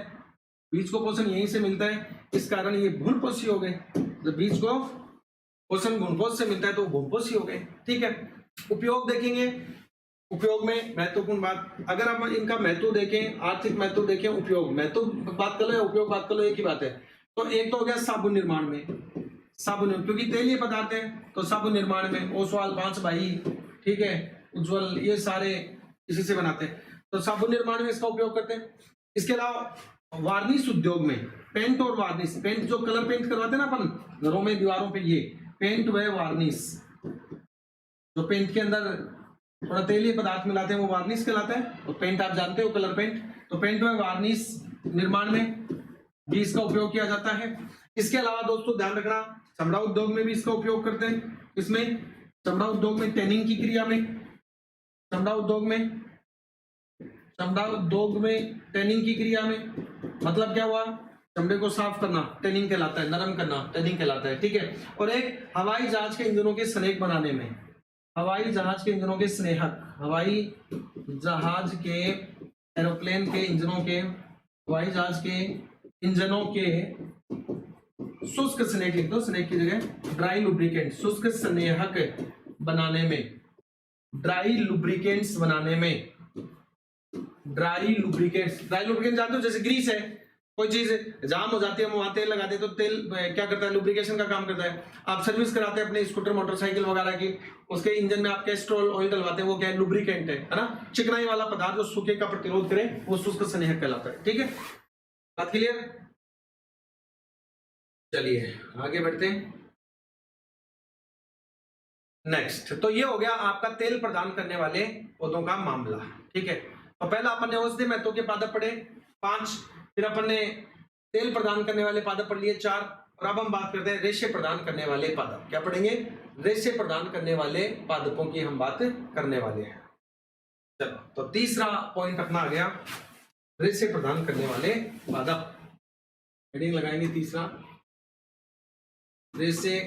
बीज को पोषण यहीं से मिलता है। इस कारण ये गुणपोषी हो गए। जब बीज को पोषण गुणपोष से मिलता है तो गुणपोषी हो गए। ठीक है, उपयोग देखेंगे। उपयोग में महत्वपूर्ण बात, अगर हम इनका महत्व देखें, आर्थिक महत्व देखें, उपयोग महत्व बात कर लो या उपयोग बात कर लो, एक ही बात है। तो एक तो हो गया साबुन निर्माण में, साबुन क्योंकि तेलीय पदार्थ है तो साबुन निर्माण में ओसवाल, पांच भाई, ठीक है, उज्जवल, ये सारे इसी से बनाते हैं, तो साबुन निर्माण में इसका उपयोग करते हैं। इसके अलावा वार्निश उद्योग में, पेंट और वार्निश, पेंट जो कलर पेंट करवाते हैं ना अपन घरों में दीवारों पे, ये पेंट व वार्निश, जो पेंट के अंदर थोड़ा तेलीय पदार्थ मिलाते हैं वो वार्निश कहलाता है। तो पेंट आप जानते हो, कलर पेंट, तो पेंट व वार्निश निर्माण में भी इसका उपयोग किया जाता है। इसके अलावा दोस्तों ध्यान रखना, चमड़ा उद्योग में भी इसका उपयोग करते हैं। इसमें चमड़ा उद्योग में टैनिंग की क्रिया में, चमड़ा उद्योग में टैनिंग की क्रिया में, मतलब क्या हुआ, चमड़े को साफ करना टैनिंग कहलाता है, नरम करना टैनिंग कहलाता है। ठीक है, और एक हवाई जहाज के इंजनों के स्नेहक बनाने में, हवाई जहाज के इंजनों के स्नेहक, हवाई जहाज के एरोप्लेन के इंजनों के, हवाई जहाज के इंजनों के शुष्क स्नेहक लिख दो, स्नेहक की जगह ड्राई लुब्रिकेंट, शुष्क स्नेहक बनाने में, ड्राई लुब्रिकेंट्स बनाने में, ड्राई लुब्रिकेंट्स, ड्राई लुब्रिकेंट जानते हो, जैसे ग्रीस है, कोई चीज जाम हो जाती है, हम वहां तेल लगाते हैं तो तेल क्या करता है, लुब्रिकेशन का काम करता है। आप सर्विस कराते हैं अपने स्कूटर मोटरसाइकिल वगैरह की, उसके इंजन में आप कैस्ट्रोल ऑयल डलवाते हैं, वो क्या है, लुब्रिकेंट है ना, चिकनाई वाला पदार्थ जो सूखे का प्रतिरोध करे, वो शुष्क स्नेहक कहलाता है। ठीक है, बात क्लियर। चलिए आगे बढ़ते हैं। नेक्स्ट, तो ये हो गया आपका तेल प्रदान करने वाले पौधों का मामला। ठीक है, तो पहला अपन ने औषधि महत्व के पादप पढ़े 5, फिर अपन ने तेल प्रदान करने वाले पादप पढ़ लिए 4, और अब हम बात करते हैं रेशे प्रदान करने वाले पादप। क्या पढ़ेंगे? रेशे प्रदान करने वाले पादपों की हम बात करने वाले हैं। चलो, तो तीसरा पॉइंट अपना आ गया रेशे प्रदान करने वाले पादप। हेडिंग लगाएंगे तीसरा, रेशे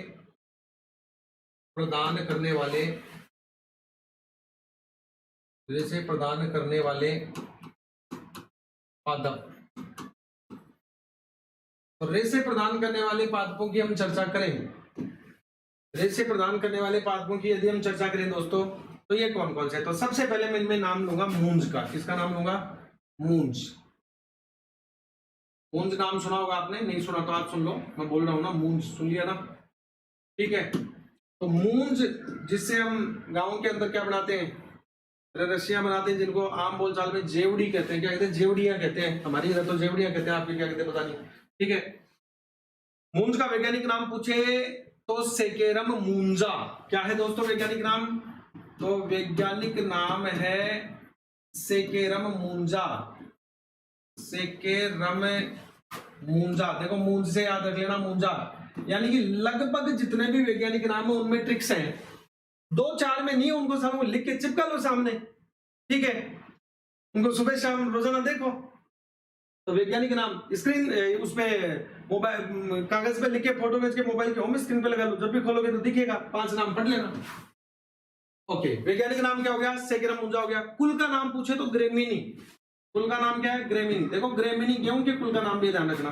प्रदान करने वाले, रेशे प्रदान करने वाले पादप। तो रेशे प्रदान करने वाले पादपों की हम चर्चा करेंगे। रेशे प्रदान करने वाले पादपों की यदि हम चर्चा करें दोस्तों, तो ये कौन कौन से हैं? तो सबसे पहले मैं इनमें नाम लूंगा मूंज का। किसका नाम लूंगा? मूंज। मूंज नाम सुना होगा आपने, नहीं सुना तो आप सुन लो, मैं बोल रहा हूं ना, मूंज सुन लिया ना। ठीक है, तो मूंज जिससे हम गांव के अंदर क्या बनाते हैं? रस्सियां बनाते हैं, जिनको आम बोलचाल में जेवड़ी कहते हैं। क्या कहते हैं? जेवड़ियां कहते हैं। हमारी इधर तो जेवड़ियां कहते हैं, आपके क्या कहते हैं पता नहीं। ठीक है, मूंज का वैज्ञानिक नाम पूछे तो सेकेरम मूंजा। क्या है दोस्तों वैज्ञानिक नाम? तो वैज्ञानिक नाम है सेकेरम मूंजा। सेकेरम मूंजा। देखो, मूंज से याद रख लेना, मूंजा। यानी कि लगभग जितने भी वैज्ञानिक नाम है उनमें ट्रिक्स हैं, 2-4 में नहीं, उनको सब लिख के चिपका लो सामने। ठीक है, उनको सुबह शाम रोजाना देखो। तो वैज्ञानिक नाम स्क्रीन उसपे मोबाइल कागज पे लिख के फोटो खींच के मोबाइल के होम स्क्रीन पे लगा लो, जब भी खोलोगे तो दिखेगा। 5 नाम पढ़ लेना। ओके, वैज्ञानिक नाम क्या हो गया? सेकेरम मूंजा हो गया। कुल का नाम पूछे तो ग्रेमिनी। कुल का नाम क्या है? ग्रेमिनी। देखो, ग्रेमिनी गेहूं के कुल का नाम भी ध्यान रखना।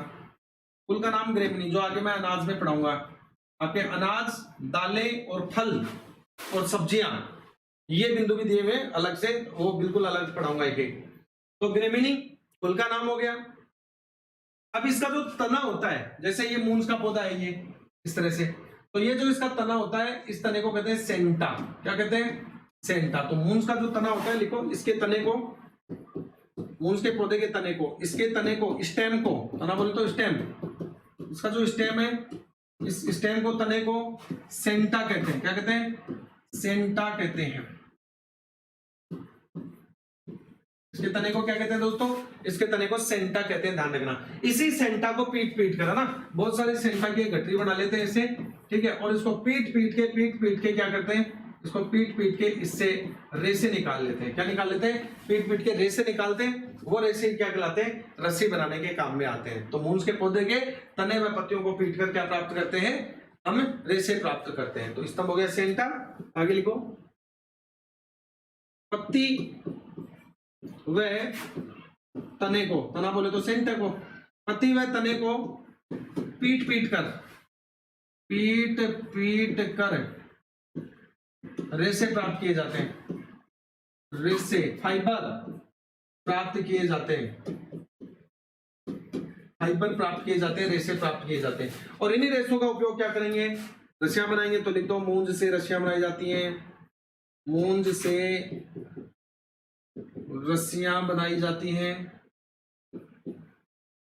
कुल का नाम ग्रेमिनी, जो आगे मैं अनाज में पढ़ाऊंगा। आपके अनाज, दालें और फल और सब्जियां, ये बिंदु भी दिए हुए अलग से, वो बिल्कुल अलग पढ़ाऊंगा एक एक। तो ग्रेमिनी कुल का नाम हो गया। अब इसका जो तना होता है, जैसे ये मूंज का पौधा है, ये इस तरह से, तो ये जो इसका तना होता है, इस तने को कहते हैं सेंटा। क्या कहते हैं? सेंटा। तो मूंज का जो तना होता है, लिखो इसके तने को, मूंज के पौधे के तने को, इसके तने को, स्टेम को, तना बोले तो स्टेम, इसका जो स्टेम है, इस स्टेम को, तने को सेंटा कहते हैं। क्या कहते हैं? सेंटा कहते हैं। इसके तने को क्या कहते हैं दोस्तों? इसके तने को सेंटा कहते हैं, ध्यान रखना। इसी सेंटा को पीट पीट कर, ना, बहुत सारे सेंटा की गठरी बना लेते हैं इसे। ठीक है, और इसको पीट पीट के क्या करते हैं? इसको पीट पीट के इससे रेसे निकाल लेते हैं। क्या निकाल लेते हैं? पीट पीट के रेसे निकालते हैं। वो रेसे क्या कहलाते हैं? रस्सी बनाने के काम में आते हैं। तो मूंज के पौधे के तने व पत्तियों को पीट कर क्या प्राप्त करते हैं? हम रेसे प्राप्त करते हैं। तो स्तंभ हो गया सेंटा। आगे लिखो, पत्ती व तने को, तना बोले तो सेंटा को, पत्ती व तने को पीट पीट कर रेसे प्राप्त किए जाते हैं। रेसे, फाइबर प्राप्त किए जाते हैं, फाइबर प्राप्त किए जाते हैं, रेसे प्राप्त किए जाते हैं। और इन्हीं रेसों का उपयोग क्या करेंगे? रस्सियां बनाएंगे। तो लिख दो, मूंज से रस्सियां बनाई जाती हैं। मूंज से रस्सियां बनाई जाती हैं,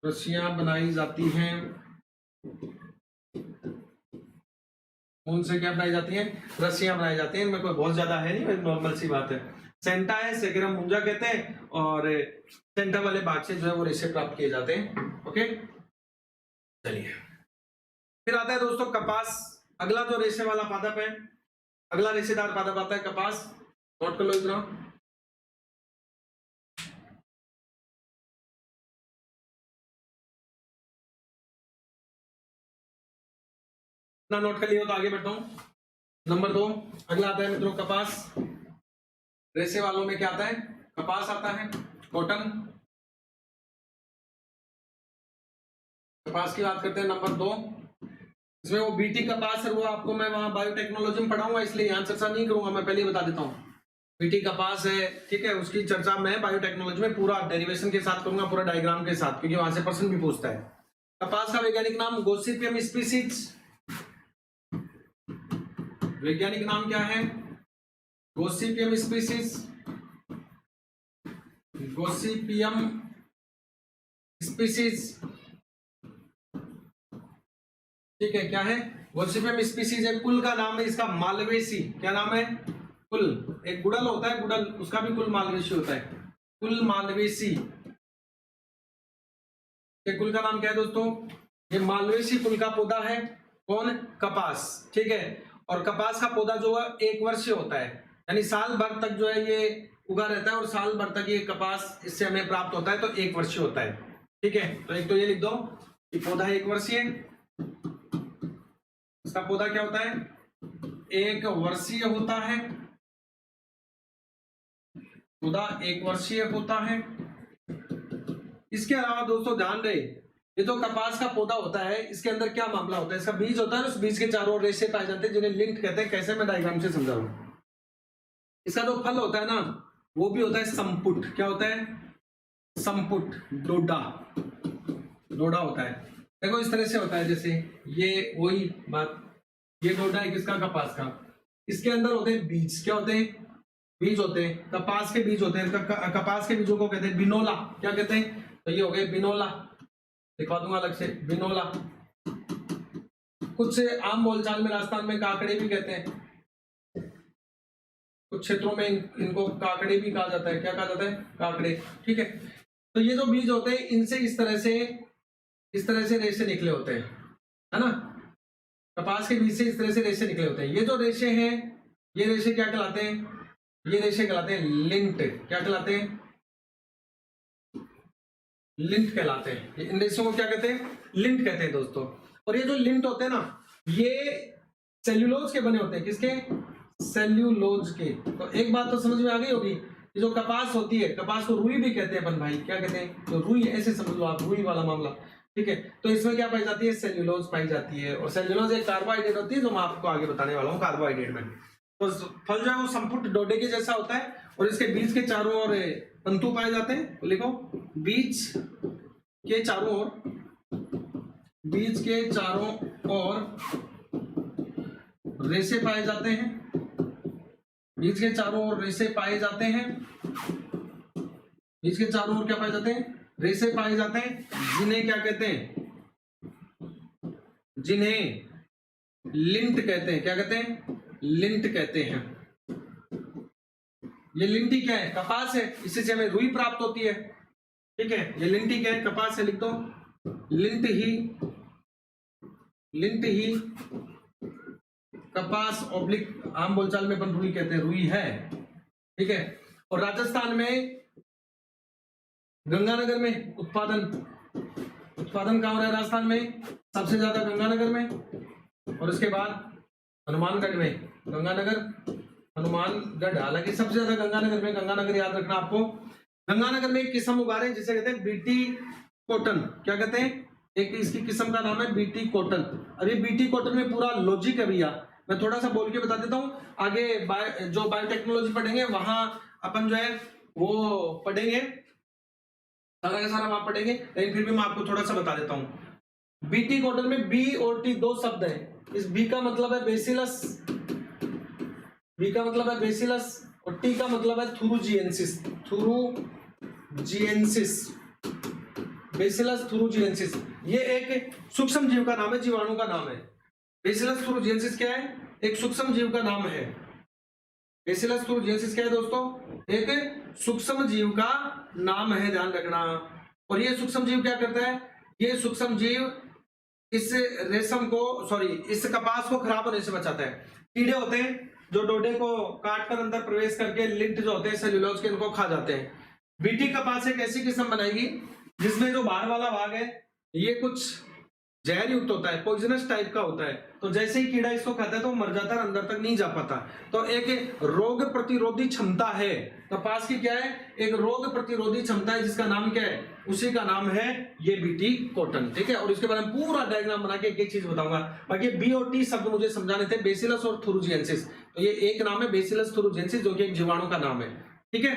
रस्सियां बनाई जाती हैं। मूंज से क्या बनाई जाती हैं? रस्सियां बनाई जाती हैं। इनमें कोई बहुत ज्यादा है नहीं, नॉर्मल सी बात है। सेंटा है, सेकेरम मूंजा कहते हैं, और सेंटा वाले भाग से जो है वो रेशे प्राप्त किए जाते हैं। ओके, चलिए फिर आता है दोस्तों कपास। अगला जो रेशे वाला पादप है, अगला रेशेदार पादप आता है कपास। नोट कर लो इतना। नोट कर लिया तो आगे बढ़ता हूं। नंबर 2 अगला आता है मित्रों कपास। रेशे वालों में क्या आता है? कपास आता है, कॉटन। कपास की बात करते हैं नंबर 2। इसमें वो बीटी कपास है, वो आपको मैं वहां बायोटेक्नोलॉजी में पढ़ाऊंगा, इसलिए यहां चर्चा नहीं करूंगा, मैं पहले ही बता देता हूँ। बीटी कपास है, ठीक है, उसकी चर्चा मैं बायोटेक्नोलॉजी में पूरा डेरिवेशन के साथ करूंगा, पूरा डायग्राम के साथ, क्योंकि वहां से प्रश्न भी पूछता है। कपास का वैज्ञानिक नाम गोसिपियम स्पीसीज। वैज्ञानिक नाम क्या है? Gossypium species. गोसिपियम स्पीसीज, ठीक है, क्या है? गॉसिपियम स्पीसीज है, कुल का नाम है इसका मालवेसी। क्या नाम है? कुल। एक गुड़ल होता है, गुड़ल, उसका भी कुल मालवेसी होता है। कुल मालवेसी के कुल का नाम क्या है दोस्तों? ये मालवेसी कुल का पौधा है। कौन? कपास। ठीक है। और कपास का पौधा जो है 1 वर्षीय होता है, यानी साल भर तक जो है ये उगा रहता है और साल भर तक ये कपास इससे हमें प्राप्त होता है, तो 1 वर्षीय होता है। ठीक है, तो एक तो ये लिख दो कि पौधा 1 वर्षीय, इसका पौधा क्या होता है? 1 वर्षीय होता है। पौधा 1 वर्षीय होता है। इसके अलावा दोस्तों ध्यान रहे, ये जो कपास का पौधा होता है इसके अंदर क्या मामला होता है? इसका बीज होता है, उस बीज के चारों ओर रेशे पाए जाते हैं जिन्हें लिंट कहते हैं। कैसे? मैं डायग्राम से समझाऊं। इसका जो फल होता है ना, वो भी होता है संपुट। क्या होता है? संपुट, डोडा, डोडा होता है। देखो इस तरह से होता है, जैसे ये वही बात, ये डोडा है किसका? कपास का। इसके अंदर होते हैं बीज। क्या होते हैं? बीज होते हैं, कपास के बीज होते हैं। कपास के बीजों को कहते हैं बिनोला। क्या कहते हैं? तो ये हो गए बिनोला, दिखा दूंगा अलग से, बिनोला। कुछ आम बोलचाल में राजस्थान में काकड़े भी कहते हैं, कुछ क्षेत्रों में इनको काकड़े भी कहा जाता है। क्या कहा जाता है? काकड़े। ठीक है, तो ये जो बीज होते हैं इनसे इस तरह से रेशे निकले होते हैं, है ना। कपास के बीज से इस तरह से रेशे निकले होते हैं। ये जो रेशे हैं, ये रेशे क्या कहलाते हैं? ये रेशे कहलाते हैं लिंट। क्या कहलाते हैं? लिंट कहलाते हैं। इन रेशों को क्या कहते हैं? लिंट कहते हैं दोस्तों। और ये जो लिंट होते हैं ना, ये सेल्यूलोज के बने होते हैं। किसके? सेल्यूलोज के। तो एक बात तो समझ में आ गई होगी, ये जो कपास होती है, कपास को रुई भी कहते हैं अपन भाई। क्या कहते हैं? तो रुई, ऐसे समझ लो आप, रुई वाला मामला। ठीक है, तो इसमें क्या पाई जाती है? सेल्यूलोज पाई जाती है। और सेल्यूलोज एक कार्बोहाइड्रेट होती है, जो मैं आपको आगे बताने वाला हूँ कार्बोहाइड्रेट में। तो फल जो है वो संपुट डोडे के जैसा होता है और इसके बीज के चारों ओर तंतु पाए जाते हैं। तो लिखो, बीज के चारों ओर, बीज के चारों ओर रेशे पाए जाते हैं। बीज के चारों ओर रेशे पाए जाते हैं। बीज के चारों ओर क्या पाए जाते हैं? रेशे पाए जाते हैं, जिन्हें क्या कहते हैं? जिन्हें लिंट कहते हैं। क्या कहते हैं? लिंट कहते हैं। ये लिंटी क्या है? कपास है, इसी से हमें रुई प्राप्त होती है। ठीक है, ये लिंटी क्या है? कपास है। लिख दो, लिंट ही कपास ऑब्लिक, आम बोलचाल में अपन रुई कहते हैं, रुई है। ठीक है, और राजस्थान में गंगानगर में उत्पादन कहां हो रहा है? राजस्थान में सबसे ज्यादा गंगानगर में, और उसके बाद हनुमानगढ़ में। गंगानगर, हनुमानगढ़, हालांकि सबसे ज्यादा गंगानगर में। गंगानगर याद रखना आपको। गंगानगर में एक किस्म उगा रहे हैं जिसे कहते हैं बीटी कॉटन। क्या कहते हैं? एक इसकी किस्म का नाम है बीटी कॉटन। अब ये बीटी कॉटन में पूरा लॉजिक है भैया, मैं थोड़ा सा बोल के बता देता हूँ। आगे जो बायोटेक्नोलॉजी पढ़ेंगे वहां अपन जो है वो पढ़ेंगे, सारा का सारा वहां पढ़ेंगे, लेकिन फिर भी मैं आपको थोड़ा सा बता देता हूँ। बीटी कॉटन में बी और टी 2 शब्द है। इस बी का मतलब है बेसिलस, बी का मतलब है बेसिलस, और टी का मतलब है थुरुजिएंसिस। थुरुजिएंसिस, बेसिलस थुरुजिएंसिस, ये एक सूक्ष्म जीव का नाम है, जीवाणु का नाम है। बेसिलस थुरुजिएंसिस क्या है? एक सूक्ष्म जीव का नाम है। बेसिलस थुरुजिएंसिस क्या है दोस्तों? एक सूक्ष्म जीव का नाम है, ध्यान रखना। और ये सूक्ष्म जीव क्या करता है? ये सूक्ष्म जीव इस रेशम को, सॉरी, इस कपास को खराब होने से बचाता है। कीड़े होते हैं जो डोडे को काटकर अंदर प्रवेश करके लिंट जो होते हैं सेल्यूलोज के, इनको खा जाते हैं। बीटी कपास एक ऐसी किस्म बनाएगी जिसमें जो बाहर वाला भाग है ये कुछ जहर युक्त होता है, पॉइजनस टाइप का होता है। तो जैसे ही कीड़ा इसको खाता है तो वो मर जाता है, अंदर तक नहीं जा पाता। तो एक रोग प्रतिरोधी क्षमता है कपास की। क्या है? एक रोग प्रतिरोधी क्षमता है, जिसका नाम क्या है? उसी का नाम है ये बीटी कॉटन। ठीक है, और इसके बारे में पूरा डायग्राम बना के एक चीज बताऊंगा। बाकी बी और टी शब्द मुझे समझाने थे, बेसिलस और थुरुजिएंसिस। तो ये एक नाम है बेसिलस थुरुजिएंसिस, जो कि एक जीवाणु का नाम है। ठीक है,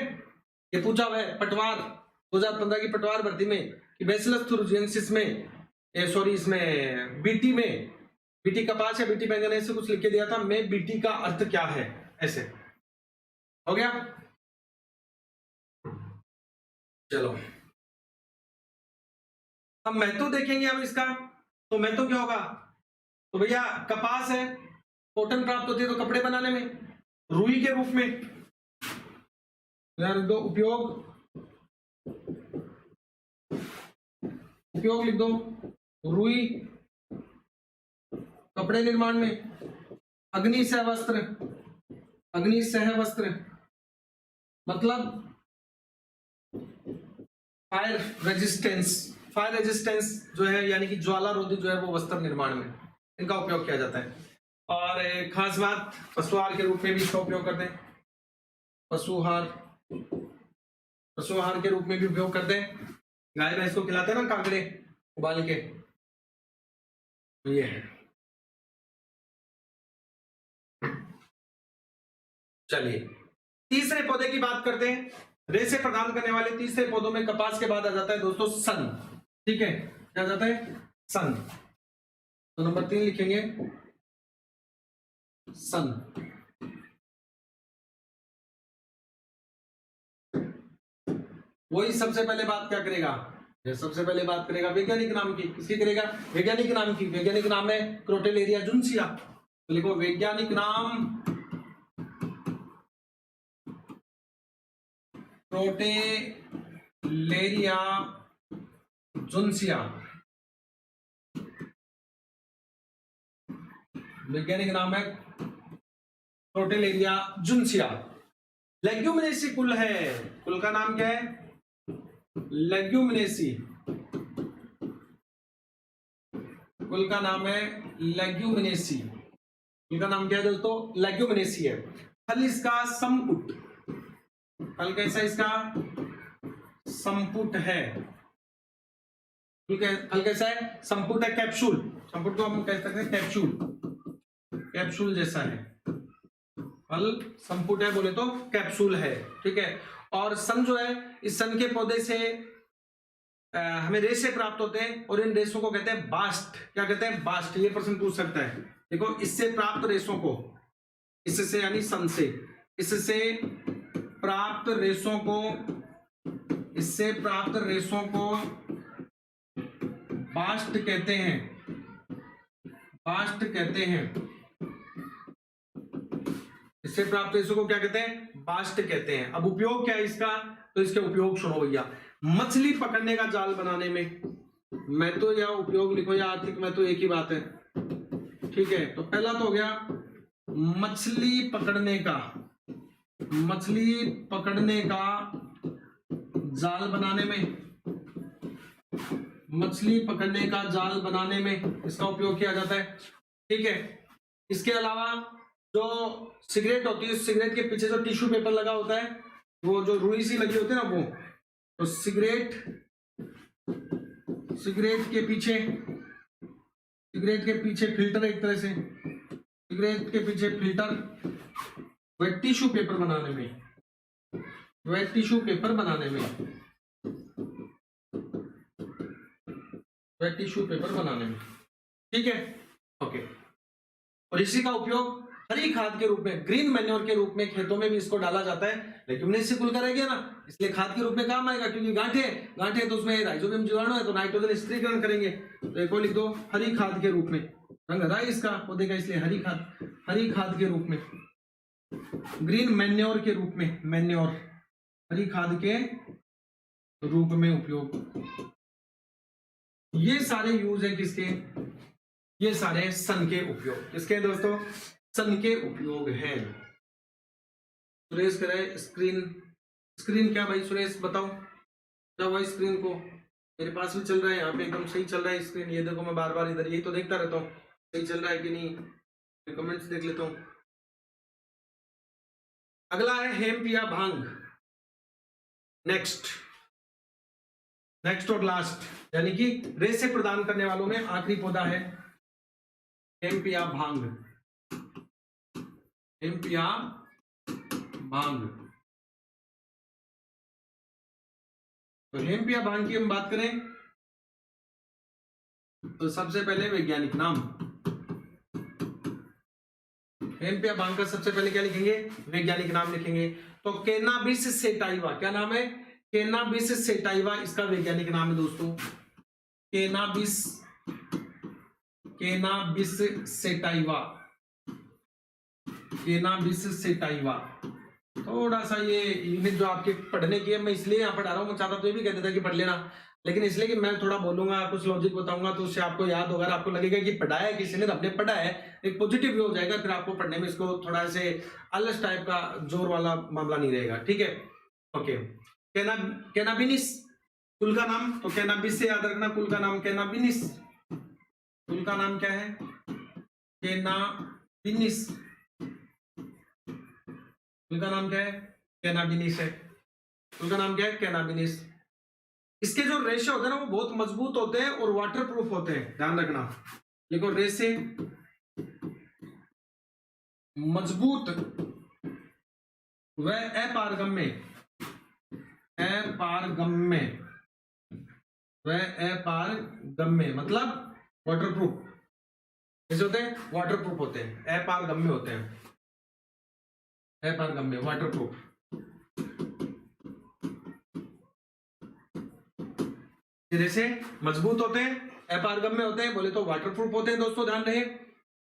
ये पूछा हुआ है पटवार 2015 की पटवार भर्ती में कि बेसिलस थुरुजिएंसिस में, सॉरी, इसमें बीटी में, बीटी कपास या बीटी बैंगन ऐसे कुछ लिख के दिया था, मैं बीटी का अर्थ क्या है, ऐसे। हो गया? चलो अब महत्व देखेंगे हम इसका। तो महत्व क्या होगा? तो भैया कपास है, कॉटन प्राप्त होती है तो कपड़े बनाने में, रुई के रूप में यार लिख दो उपयोग, उपयोग लिख दो रुई कपड़े निर्माण में, अग्निसह वस्त्र, अग्निसह वस्त्र मतलब फायर रेजिस्टेंस, फायर रेजिस्टेंस जो है यानी कि ज्वालारोधी जो है वो वस्त्र निर्माण में इनका उपयोग किया जाता है। और खास बात पशुहार के रूप में भी इसका उपयोग करते हैं, पशुहार, पशुहार के रूप में भी उपयोग करते हैं, गाय भैंस को खिलाते हैं ना काकड़े उबाल के, ये है। चलिए तीसरे पौधे की बात करते हैं। रेशे प्रदान करने वाले तीसरे पौधों में कपास के बाद आ जाता है दोस्तों सन। ठीक है, क्या जाता है? सन। तो नंबर 3 लिखेंगे सन। वही सबसे पहले बात क्या करेगा? ये सबसे पहले बात करेगा वैज्ञानिक नाम की। किसकी करेगा? वैज्ञानिक नाम की। वैज्ञानिक नाम है क्रोटेलेरिया जुन्सिया। तो लिखो वैज्ञानिक नाम क्रोटेलेरिया जुन्सिया। वैज्ञानिक नाम है क्रोटेलेरिया जुन्सिया। लेग्यूमिनेसी कुल है। कुल का नाम क्या है? लेग्यूमिनेसी। कुल का नाम है लेग्यूमिनेसी। कुल का नाम क्या है दोस्तों? लेग्यूमिनेसी है। फल इसका संपुट। फल कैसा इसका? संपुट है। फल कैसा है? संपुट है, कैप्सूल। संपुट को हम कह सकते हैं कैप्सूल, कैप्सूल जैसा है। फल संपुट है बोले तो कैप्सूल है। ठीक है। और सन जो है, इस सन के पौधे से हमें रेशे प्राप्त होते हैं और इन रेशों को कहते हैं बास्ट। क्या कहते हैं? बास्ट। ये प्रश्न पूछ सकता है। देखो इससे प्राप्त रेशों को, इससे यानी सन से, इससे प्राप्त रेशों को, इससे प्राप्त रेशों को बास्ट कहते हैं। बास्ट कहते हैं। इससे प्राप्त रेशों को क्या कहते हैं? बास्ट कहते हैं। अब उपयोग क्या है इसका? तो इसके उपयोग सुनो भैया। मछली पकड़ने का जाल बनाने में, मैं तो या उपयोग लिखो या आर्थिक में तो एक ही बात है। ठीक है। तो पहला तो हो गया मछली पकड़ने का, मछली पकड़ने का जाल बनाने में, मछली पकड़ने का जाल बनाने में इसका उपयोग किया जाता है। ठीक है। इसके अलावा जो सिगरेट होती है, सिगरेट के पीछे जो टिश्यू पेपर लगा होता है, वो जो रुई सी लगी होती है ना, वो तो सिगरेट के पीछे फिल्टर, एक तरह से सिगरेट के पीछे फिल्टर, वह टिश्यू पेपर बनाने में, वह टिश्यू पेपर बनाने में, वह टिश्यू पेपर बनाने में। ठीक है। ओके। और इसी का उपयोग हरी खाद के रूप में, ग्रीन मैन्योर के रूप में खेतों में भी इसको डाला जाता है। लेग्यूमिनेसी कुल का रह गया ना, इसलिए खाद के रूप में काम आएगा, क्योंकि गांठे तो उसमें राइजोबियम जीवाणु है, तो नाइट्रोजन स्थिरीकरण करेंगे। तो एक लिख दो हरी खाद के रूप में। रंग हरा इसका पौधे का, इसलिए हरी खाद के रूप में, ग्रीन मैन्योर के रूप में, मैन्योर हरी खाद के रूप में उपयोग। ये सारे यूज है किसके? ये सारे सन के उपयोग। किसके दोस्तों? सन के उपयोग है। सुरेश कह रहे स्क्रीन क्या भाई? सुरेश बताओ क्या हुआ स्क्रीन को? मेरे पास भी चल रहा है, यहाँ पे एकदम सही चल रहा है स्क्रीन। ये देखो मैं बार बार इधर यही तो देखता रहता हूँ, सही चल रहा है कि नहीं। कमेंट्स देख लेता हूँ। अगला है हेम्प या भांग। नेक्स्ट और लास्ट, यानी कि रेशे प्रदान करने वालों में आखिरी पौधा है हेम्प या भांग। हेम्प या भांग। तो हेम्प या भांग की हम बात करें तो सबसे पहले वैज्ञानिक नाम। हेम्प या भांग का सबसे पहले क्या लिखेंगे? वैज्ञानिक नाम लिखेंगे। तो कैनाबिस सेटाइवा, क्या नाम है? कैनाबिस सेटाइवा इसका वैज्ञानिक नाम है दोस्तों। Cannabis cannabis sativa, cannabis sativa. थोड़ा सा ये यूनिट जो आपके पढ़ने की है, मैं इसलिए यहाँ पढ़ा रहा हूँ, मैं चाहता तो ये भी कहता था कि पढ़ लेना, लेकिन इसलिए कि मैं थोड़ा बोलूंगा, कुछ लॉजिक बताऊंगा, तो उससे आपको याद होगा, आपको लगेगा कि पढ़ाया है किसी ने, तो आपने पढ़ा है, एक पॉजिटिव व्यू हो जाएगा, फिर आपको पढ़ने में इसको थोड़ा से अलग टाइप का जोर वाला मामला नहीं रहेगा। ठीक है, ओके। कैनाबिनिस कुल का नाम, तो कैनाबिस से याद रखना कुल का नाम कैनाबिनिस। कुल का नाम क्या है? कैनाबिनिस। कुल का नाम क्या है? कैनाबिनिस है। कुल का नाम क्या है? कैनाबिनिस। इसके जो रेशे होते हैं ना वो बहुत मजबूत होते हैं और वाटर प्रूफ होते हैं, ध्यान रखना। देखो, रेशे मजबूत व अपारगम्य, अपारगम्य व अपारगम्य मतलब वाटर प्रूफ। कैसे होते हैं? वाटर प्रूफ होते हैं, अपारगम्य होते हैं, अपारगम्य वाटर प्रूफ। जैसे मजबूत होते हैं, अपारगम्य होते हैं, बोले तो वाटर प्रूफ होते हैं दोस्तों, ध्यान रहे।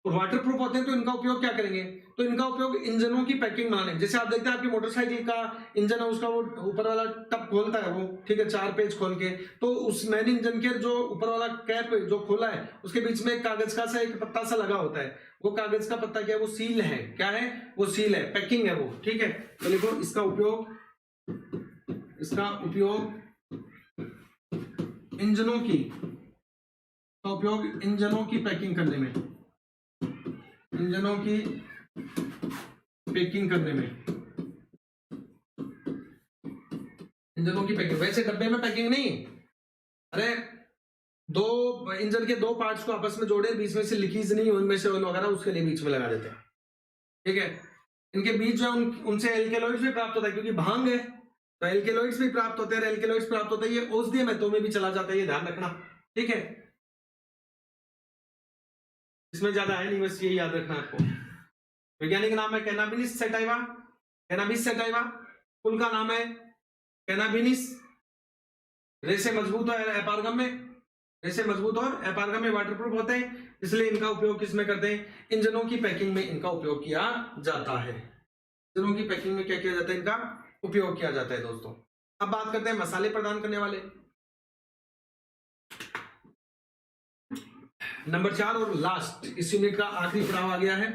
और वाटर प्रूफ होते हैं तो इनका उपयोग क्या करेंगे? तो इनका उपयोग इंजनों की पैकिंग बनाने, जैसे आप देखते हैं आपकी मोटरसाइकिल का इंजन है, उसका वो ऊपर वाला टप खोलता है वो, ठीक है, 4 पेज खोल के, तो उस मैन इंजन के जो ऊपर वाला कैप जो खोला है उसके बीच में एक कागज का सा एक पत्ता सा लगा होता है, वो कागज का पत्ता क्या है? वो सील है। क्या है? वो सील है, पैकिंग है वो। ठीक है, तो देखो इसका उपयोग इंजनों की पैकिंग करने में, इंजनों की पैकिंग करने में, इंजनों की पैकिंग। वैसे डब्बे में पैकिंग नहीं, अरे दो इंजन के 2 पार्ट्स को आपस में जोड़े, बीच में से लीकेज नहीं, उनमें से ऑयल वगैरह, उसके लिए बीच में लगा देते हैं। ठीक है, इनके बीच में उनसे एल्केलॉइड्स भी प्राप्त होता है, क्योंकि भांग है तो एल्केलॉइड्स भी प्राप्त होते हैं, एल्केलॉइड्स प्राप्त होते हैं, ये औषधीय महत्व में भी चला जाता है, ये ध्यान रखना। ठीक है, इसमें ज्यादा है नहीं, बस यही याद रखना आपको। वैज्ञानिक नाम है कैनाबिनिस सेटाइवा, कैनाबिस सेटाइवा। कुल का नाम है कैनाबिनिस। रेशे मजबूत और अपारगम्य, रेशे मजबूत और अपारगम्य वाटरप्रूफ होते हैं, इसलिए इनका उपयोग किसमें करते हैं? इंजनों की पैकिंग में इनका उपयोग किया जाता है। इंजनों की पैकिंग में क्या किया जाता है? इनका उपयोग किया जाता है दोस्तों। अब बात करते हैं मसाले प्रदान करने वाले। नंबर 4 और लास्ट, इस यूनिट का आखिरी पड़ाव आ गया है।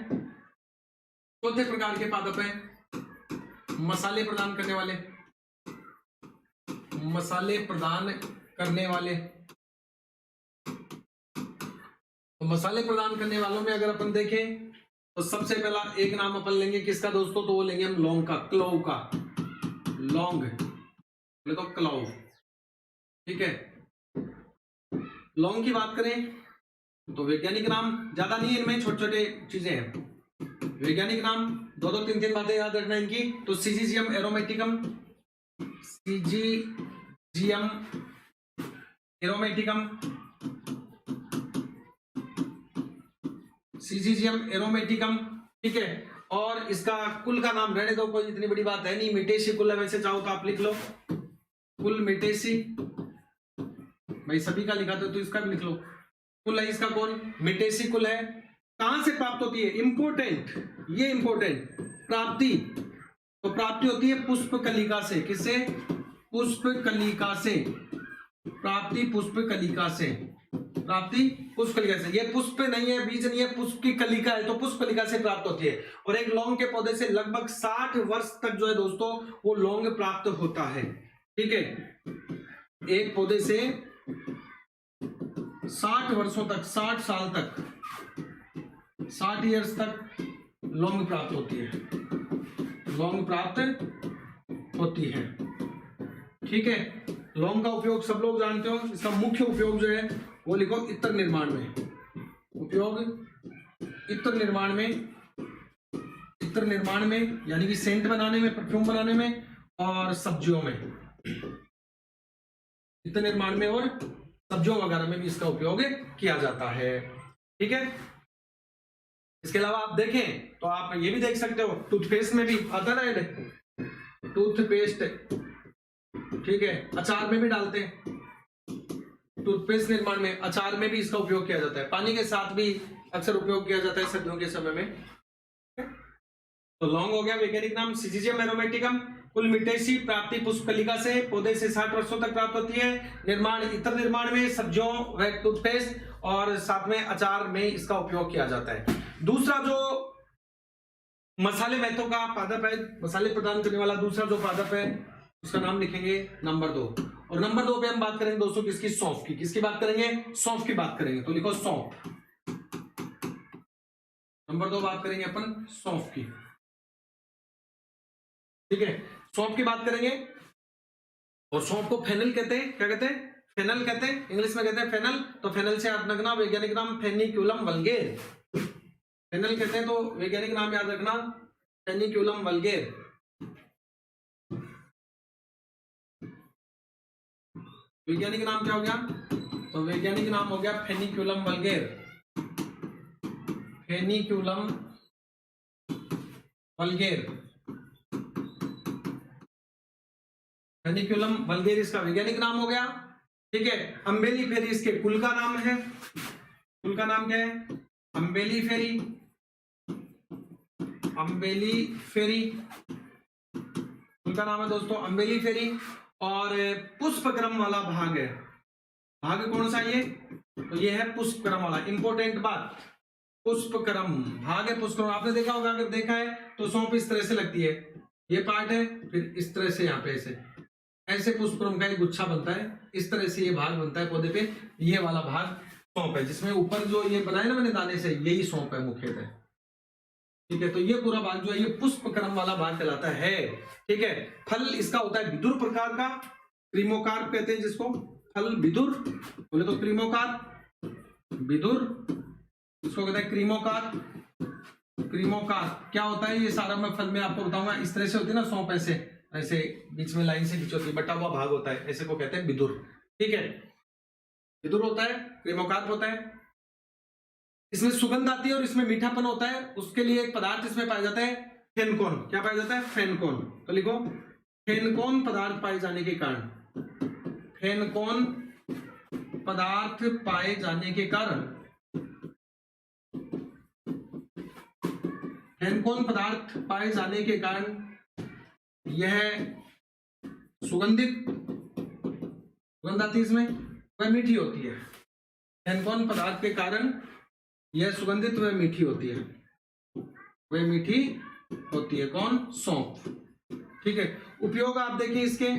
चौथे प्रकार के पादप हैं मसाले प्रदान करने वाले। मसाले प्रदान करने वाले, तो मसाले प्रदान करने वालों में अगर अपन देखें तो सबसे पहला एक नाम अपन लेंगे किसका दोस्तों? तो वो लेंगे हम लौंग का, क्लोव का। लौंग बोले तो क्लोव। ठीक है, लौंग की बात करें तो वैज्ञानिक नाम ज्यादा नहीं है, इनमें छोटे छोटे चीजें हैं। वैज्ञानिक नाम 2-3 बातें याद रखना इनकी। तो सीजीजियम एरोमेटिकम, सीजीजियम एरोमेटिकम, सीजीजियम एरोमेटिकम। ठीक है, और इसका कुल का नाम रहने दो, कोई इतनी बड़ी बात है नहीं, मिटेसी कुल है, वैसे चाहो तो आप लिख लो कुल मिटेसी, भाई सभी का लिखा तो इसका भी लिख लो। कुल है इसका कौन? मिटेसी कुल है। कहां से प्राप्त होती है? इंपोर्टेंट, ये इंपोर्टेंट, प्राप्ति। तो प्राप्ति होती है पुष्प कलिका से। किससे? पुष्प कलिका से। प्राप्ति पुष्प कलिका से, प्राप्ति पुष्प कलिका से। ये पुष्प नहीं है, बीज नहीं है, पुष्प की कलिका है, तो पुष्प कलिका से प्राप्त होती है। और एक लौंग के पौधे से लगभग 60 वर्ष तक जो है दोस्तों वो लौंग प्राप्त होता है। ठीक है, एक पौधे से 60 वर्षों तक, 60 साल तक, 60 ईयर्स तक लौंग प्राप्त होती है, लौंग प्राप्त होती है। ठीक है, लौंग का उपयोग सब लोग जानते हो। इसका मुख्य उपयोग जो है वो लिखो इत्र निर्माण में। उपयोग इत्र निर्माण में, इत्र निर्माण में यानी कि सेंट बनाने में, परफ्यूम बनाने में, और सब्जियों में, इत्र निर्माण में और सब्जियों वगैरह में भी इसका उपयोग किया जाता है। ठीक है, इसके अलावा आप देखें तो आप ये भी देख सकते हो, टूथपेस्ट में भी आता है, टूथपेस्ट। ठीक है, अचार में भी डालते हैं, टूथपेस्ट निर्माण में, अचार में भी इसका उपयोग किया जाता है, पानी के साथ भी अक्सर उपयोग किया जाता है सर्दियों के समय में। तो लौंग हो गया वैज्ञानिक नाम सिजिजियम एरोमेटिकम। कुलमिटेसी, प्राप्ति पुष्पकलिका से, पौधे से 60 वर्षों तक प्राप्त होती है। निर्माण इत्र निर्माण में, सब्जियों व टूथपेस्ट और साथ में अचार में इसका उपयोग किया जाता है। दूसरा जो मसाले मैथों का पादप है, मसाले प्रदान करने वाला दूसरा जो पादप है उसका नाम लिखेंगे नंबर 2। और नंबर 2 पे हम बात करेंगे दोस्तों किसकी, सौंफ की। किसकी बात करेंगे, सौंफ की बात करेंगे, तो लिखो सौंफ। नंबर 2 बात करेंगे अपन सौंफ की, ठीक है। सौंफ की बात करेंगे और सौंफ को फेनल कहते हैं। क्या कहते हैं, फेनल कहते हैं, इंग्लिश में कहते हैं फेनल। तो फेनल से याद रखना वैज्ञानिक नाम फेनिक्यूलम वल्गेर। फेनल कहते हैं तो वैज्ञानिक नाम याद रखना फेनिक्यूलम वल्गेर। वैज्ञानिक नाम क्या हो गया, तो वैज्ञानिक नाम हो गया फेनिक्यूलम वल्गेर। फेनिक्यूलम वल्गेर, फेनिक्यूलम वल्गेर इसका वैज्ञानिक नाम हो गया, ठीक है। अम्बेलिफेरी इसके कुल का नाम है। कुल का नाम क्या है, अम्बेलिफेरी। अम्बेलिफेरी कुल का नाम है दोस्तों अम्बेलिफेरी। और पुष्पक्रम वाला भाग है, भाग कौन सा ये, तो ये है पुष्पक्रम वाला। इंपॉर्टेंट बात, पुष्पक्रम भाग है, पुष्पक्रम। आपने देखा होगा, अगर देखा है तो सौंफ इस तरह से लगती है, ये पार्ट है, फिर इस तरह से यहाँ पे ऐसे पुष्पक्रम का एक गुच्छा बनता है, इस तरह से ये भाग बनता है पौधे पे। ये वाला भाग सौंफ है, जिसमें ऊपर जो ये बनाए ना मैंने दाने से, यही सौंफ है मुख्यतः, ठीक है। तो ये पूरा भाग जो है ये पुष्पक्रम वाला भाग कहलाता है, ठीक है। फल इसका होता है विदुर प्रकार का, क्रीमोकार्प कहते हैं जिसको। फल विदुर, बोले तो क्रीमोकार्प, विदुर इसको कहते हैं क्रीमोकार्प। क्रीमोकार्प क्या होता है, ये सारा मैं फल में आपको बताऊंगा। इस तरह से होती है ना सौंफ, ऐसे बीच में लाइन से खींची होती है, बटा हुआ भाग होता है, ऐसे को कहते हैं विदुर, ठीक है। विदुर होता है, क्रीमोकार्प होता है। इसमें सुगंध आती है और इसमें मीठापन होता है, उसके लिए एक पदार्थ इसमें पाया जाता है फेनकोन। क्या पाया जाता है, फेनकोन। तो लिखो फेनकोन पदार्थ पाए जाने के कारण, फेनकोन पदार्थ पाए जाने के कारण, फेनकोन पदार्थ पाए जाने के कारण यह सुगंधित, सुगंध आती है इसमें, वह मीठी होती है। फेनकोन पदार्थ के कारण यह सुगंधित व मीठी होती है, वह मीठी होती है। कौन, सौंफ, ठीक है। उपयोग आप देखिए इसके,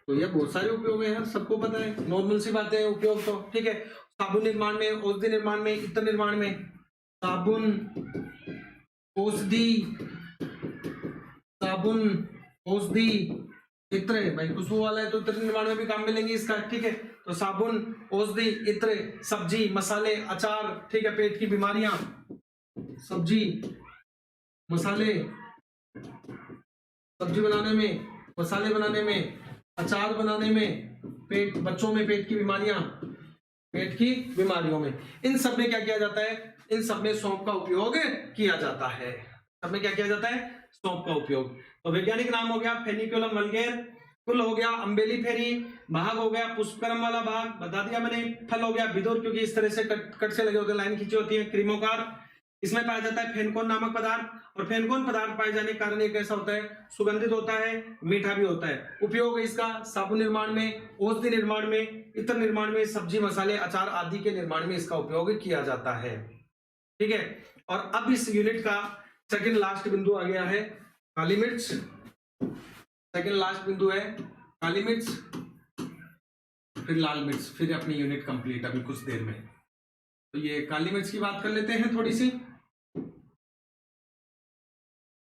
तो ये बहुत सारे उपयोग है, सबको पता है, नॉर्मल सी बातें हैं उपयोग तो, ठीक है। साबुन निर्माण में, औषधि निर्माण में, इत्र निर्माण में, साबुन, औषधि, साबुन, औषधि, इत्र, भाई खुशबू वाला है तो इत्र निर्माण में भी काम मिलेंगे इसका, ठीक है। तो साबुन, औषधि, इत्र, सब्जी, मसाले, अचार, ठीक है। पेट की बीमारियां, सब्जी, मसाले, सब्जी बनाने में, मसाले बनाने में, अचार बनाने में, पेट, बच्चों में पेट की बीमारियां, पेट की बीमारियों में, इन सब में क्या किया जाता है, इन सब में सौंफ का उपयोग किया जाता है। सब में क्या किया जाता है, सौंफ का उपयोग। तो वैज्ञानिक नाम हो गया फेनिक्यूलम वल्गेर, कुल हो गया अम्बेलिफेरी, भाग हो गया पुष्पक्रम वाला भाग, बता दिया मैंने। फल हो गया विदुर, क्योंकि इस तरह से कट से लगे होते हैं, लाइन खींची होती है। क्रीमोकार्प, इसमें पाया जाता है फेनकोन नामक पदार्थ, और फेनकोन पदार्थ पाए जाने के कारण ये कैसा होता है, सुगंधित होता है, मीठा भी होता है। उपयोग है इसका साबुन निर्माण में, औषधि निर्माण में, इत्र निर्माण में, सब्जी, मसाले, अचार आदि के निर्माण में इसका उपयोग किया जाता है, ठीक है। और अब इस यूनिट का सेकंड लास्ट बिंदु आ गया है काली मिर्च। सेकंड लास्ट बिंदु है काली मिर्च, फिर लाल मिर्च, फिर अपनी यूनिट कंप्लीट अभी कुछ देर में। तो ये काली मिर्च की बात कर लेते हैं थोड़ी सी।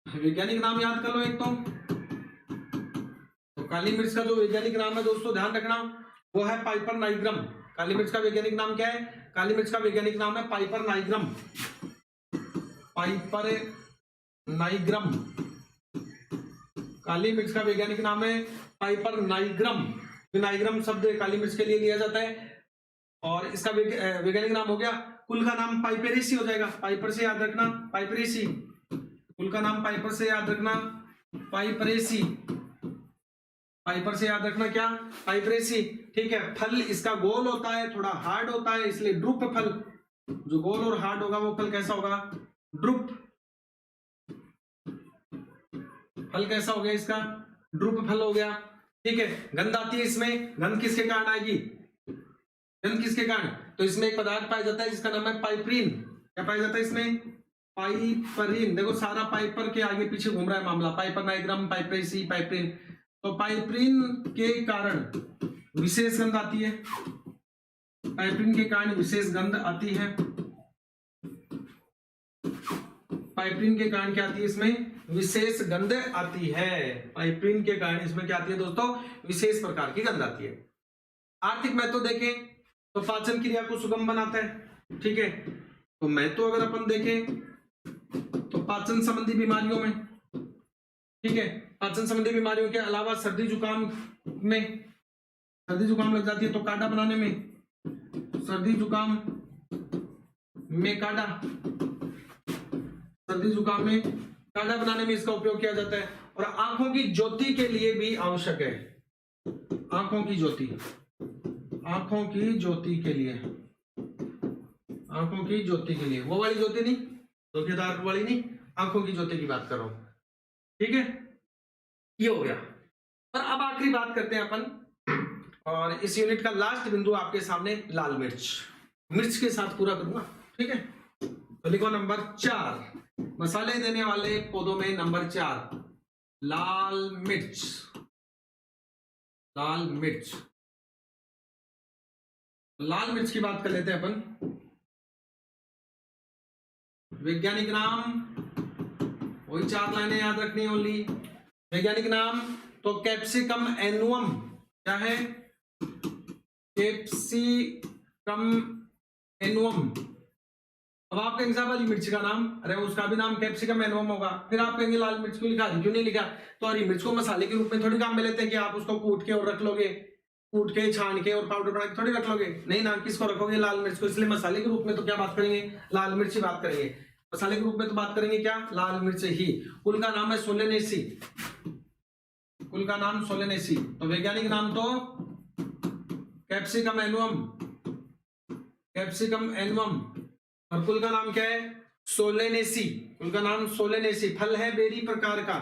वैज्ञानिक नाम याद कर लो एक तो काली मिर्च का जो वैज्ञानिक नाम है दोस्तों ध्यान रखना, वो है पाइपर नाइग्रम। काली मिर्च का वैज्ञानिक नाम क्या है, काली मिर्च का वैज्ञानिक नाम है पाइपर नाइग्रम। पाइपर नाइग्रम, काली मिर्च का वैज्ञानिक नाम है पाइपर नाइग्रम। नाइग्रम शब्द काली मिर्च के लिए लिया जाता है। और इसका वैज्ञानिक नाम हो गया, कुल का नाम पाइपेरेसी हो जाएगा, पाइपर से याद रखना, पाइपेरेसी। कुल का नाम पाइपर से याद रखना, पाइपरेसी। पाइपर से याद रखना क्या, पाइपरेसी, ठीक है। फल इसका गोल होता है, थोड़ा हार्ड होता है, इसलिए ड्रुप फल। जो गोल और हार्ड होगा वो फल कैसा होगा, ड्रुप। फल कैसा हो गया इसका, ड्रुप फल हो गया, ठीक है। गंध आती है इसमें, गंध किसके कारण आएगी, गंध किसके कारण, तो इसमें एक पदार्थ पाया जाता है जिसका नाम है पाइपरीन। क्या पाया जाता है इसमें, पाइपरीन। देखो सारा पाइपर के आगे पीछे घूम रहा है मामला, पाइपर नाइग्राम, पाइपरेसी, पाइपरीन। तो पाइपरीन के कारण विशेष गंध आती है, पाइपरीन के कारण विशेष गंध आती है। पाइपरीन के कारण क्या आती है इसमें, विशेष गंध आती है। पाइपरीन के कारण इसमें क्या आती है दोस्तों, विशेष प्रकार की गंध आती है। आर्थिक महत्व देखें तो पाचन क्रिया को सुगम बनाता है, ठीक है। तो महत्व अगर अपन देखें तो पाचन संबंधी बीमारियों में, ठीक है, पाचन संबंधी बीमारियों के अलावा सर्दी जुकाम में, सर्दी जुकाम लग जाती है तो काढ़ा बनाने में, सर्दी जुकाम में काढ़ा, सर्दी जुकाम में काढ़ा बनाने में इसका उपयोग किया जाता है। और आंखों की ज्योति के लिए भी आवश्यक है, आंखों की ज्योति, आंखों की ज्योति के लिए, आंखों की ज्योति के लिए, वो वाली ज्योति नहीं, धोखेदार वाली नहीं, आंखों की ज्योति की बात कर रहा हूं, ठीक है। ये हो गया। और अब आखिरी बात करते हैं अपन, और इस यूनिट का लास्ट बिंदु आपके सामने लाल मिर्च, मिर्च के साथ पूरा करूंगा, ठीक है। तो लिखो नंबर 4, मसाले देने वाले पौधों में नंबर 4 लाल मिर्च, लाल मिर्च। लाल मिर्च की बात कर लेते हैं अपन। वैज्ञानिक नाम, वही 4 लाइनें याद रखनी है ओनली। वैज्ञानिक नाम तो कैप्सिकम एनुअम, क्या है, कैप्सिकम एनुअम। अब आप कहेंगे साहब हरी मिर्च का नाम, अरे उसका भी नाम कैप्सिकम एनुअम होगा। फिर आप कहेंगे लाल मिर्च क्यों लिखा, क्यों नहीं लिखा, तो हरी मिर्च को मसाले के रूप में थोड़ी काम में लेते हैं कि आप उसको कूट के और रख लोगे, कूट के छान के और पाउडर बना के थोड़ी रख लोगे, नहीं ना, किसको रखोगे, लाल मिर्च को। इसलिए मसाले के रूप में तो क्या बात करेंगे, लाल मिर्च की बात करेंगे। मसाले के रूप में तो बात करेंगे क्या, लाल मिर्च ही। कुल का नाम है सोलेनेसी, कुल का नाम सोलेनेसी। तो वैज्ञानिक नाम तो कैप्सिकम एनुअम, कैप्सिकम एनुअम, और कुल का नाम क्या है, सोलेनेसी। कुल का नाम सोलेनेसी। फल है बेरी प्रकार का,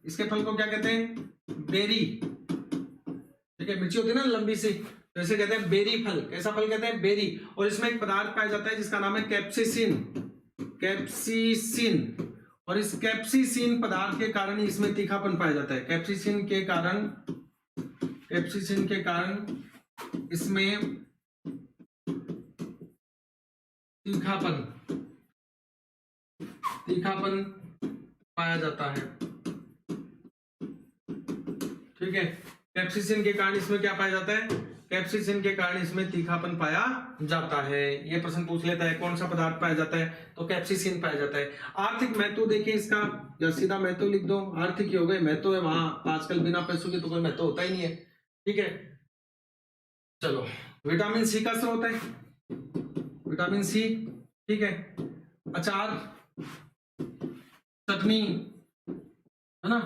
इसके फल को क्या कहते हैं, बेरी, ठीक है। मिर्ची होती है ना लंबी सी, तो इसे कहते हैं बेरी फल। कैसा फल कहते हैं, बेरी। और इसमें एक पदार्थ पाया जाता है जिसका नाम है कैप्सिसिन, कैप्सिसिन। और इस कैप्सिसिन पदार्थ के कारण ही इसमें तीखापन पाया जाता है। कैप्सिसिन के कारण, कैप्सिसिन के कारण इसमें तीखापन, तीखापन पाया जाता है, ठीक है। कैप्सिसिन के कारण इसमें क्या पाया जाता है, कैप्सिसिन के कारण इसमें तीखापन पाया जाता है। ये प्रश्न पूछ लेता है कौन सा पदार्थ पाया जाता है, तो कैप्सिसिन पाया जाता है। आर्थिक महत्व देखिए इसका, या सीधा महत्व लिख दो, आर्थिक ही हो गए, महत्व है वहां, आजकल बिना पैसों के तो कोई महत्व होता ही नहीं है, ठीक है। चलो, विटामिन सी का स्रोत है, विटामिन सी, ठीक है। अचार, चटनी, है ना,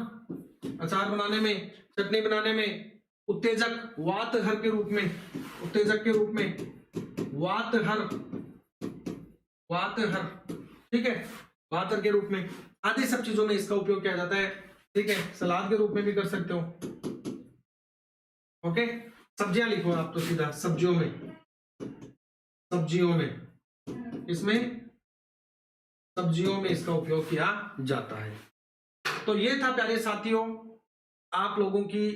अचार बनाने में, चटनी बनाने में, उत्तेजक, वातहर के रूप में, उत्तेजक के रूप में, वातहर, वातहर, ठीक है, वातहर के रूप में, आदि सब चीजों में इसका उपयोग किया जाता है, ठीक है। सलाद के रूप में भी कर सकते हो, ओके। सब्जियां लिखो आप तो सीधा, सब्जियों में, सब्जियों में, इसमें सब्जियों में इसका उपयोग किया जाता है। तो ये था प्यारे साथियों आप लोगों की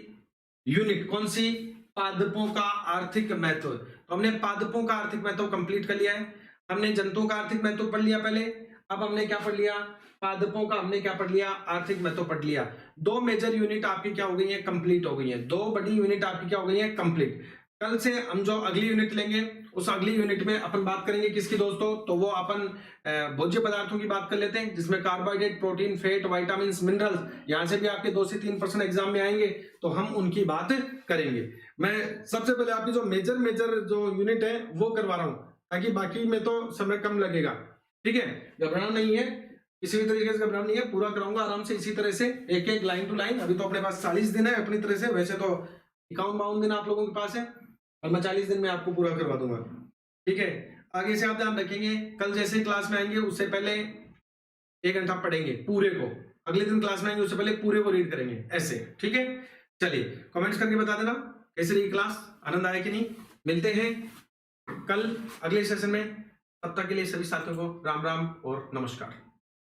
यूनिट, कौन सी, पादपों का आर्थिक महत्व। तो हमने पादपों का आर्थिक महत्व कंप्लीट कर लिया है, हमने जंतुओं का आर्थिक महत्व पढ़ लिया पहले, अब हमने क्या पढ़ लिया, पादपों का हमने क्या पढ़ लिया, आर्थिक महत्व पढ़ लिया। 2 मेजर यूनिट आपकी क्या हो गई है, कंप्लीट हो गई है, 2 बड़ी यूनिट आपकी क्या हो गई है, कंप्लीट। कल से हम जो अगली यूनिट लेंगे उस अगली यूनिट में अपन बात करेंगे किसकी दोस्तों, तो वो अपन भोज्य पदार्थों की बात कर लेते हैं, जिसमें carbohydrate, protein, fat, vitamin, minerals, यहां से भी आपके 2 से 3% एग्जाम में आएंगे, तो हम उनकी बात करेंगे। मैं सबसे पहले आपकी जो मेजर जो यूनिट है वो करवा रहा हूं, ताकि बाकी में तो समय कम लगेगा, ठीक है, घबराना नहीं है। किसी भी तरीके से घबराना नहीं है, पूरा कराऊंगा आराम से इसी तरह से, एक एक लाइन टू लाइन। अभी तो अपने पास 40 दिन है अपनी तरह से, वैसे तो 51-52 दिन आप लोगों के पास है, और मैं 40 दिन में आपको पूरा करवा दूंगा। ठीक है, आगे से आप ध्यान रखेंगे, कल जैसे क्लास में आएंगे उससे पहले 1 घंटा पढ़ेंगे पूरे को, अगले दिन क्लास में आएंगे उससे पहले पूरे को रीड करेंगे ऐसे। ठीक है, चलिए कमेंट्स करके बता देना कैसे रही क्लास, आनंद आया कि नहीं। मिलते हैं कल अगले सेशन में, तब तक के लिए सभी साथियों को राम राम और नमस्कार।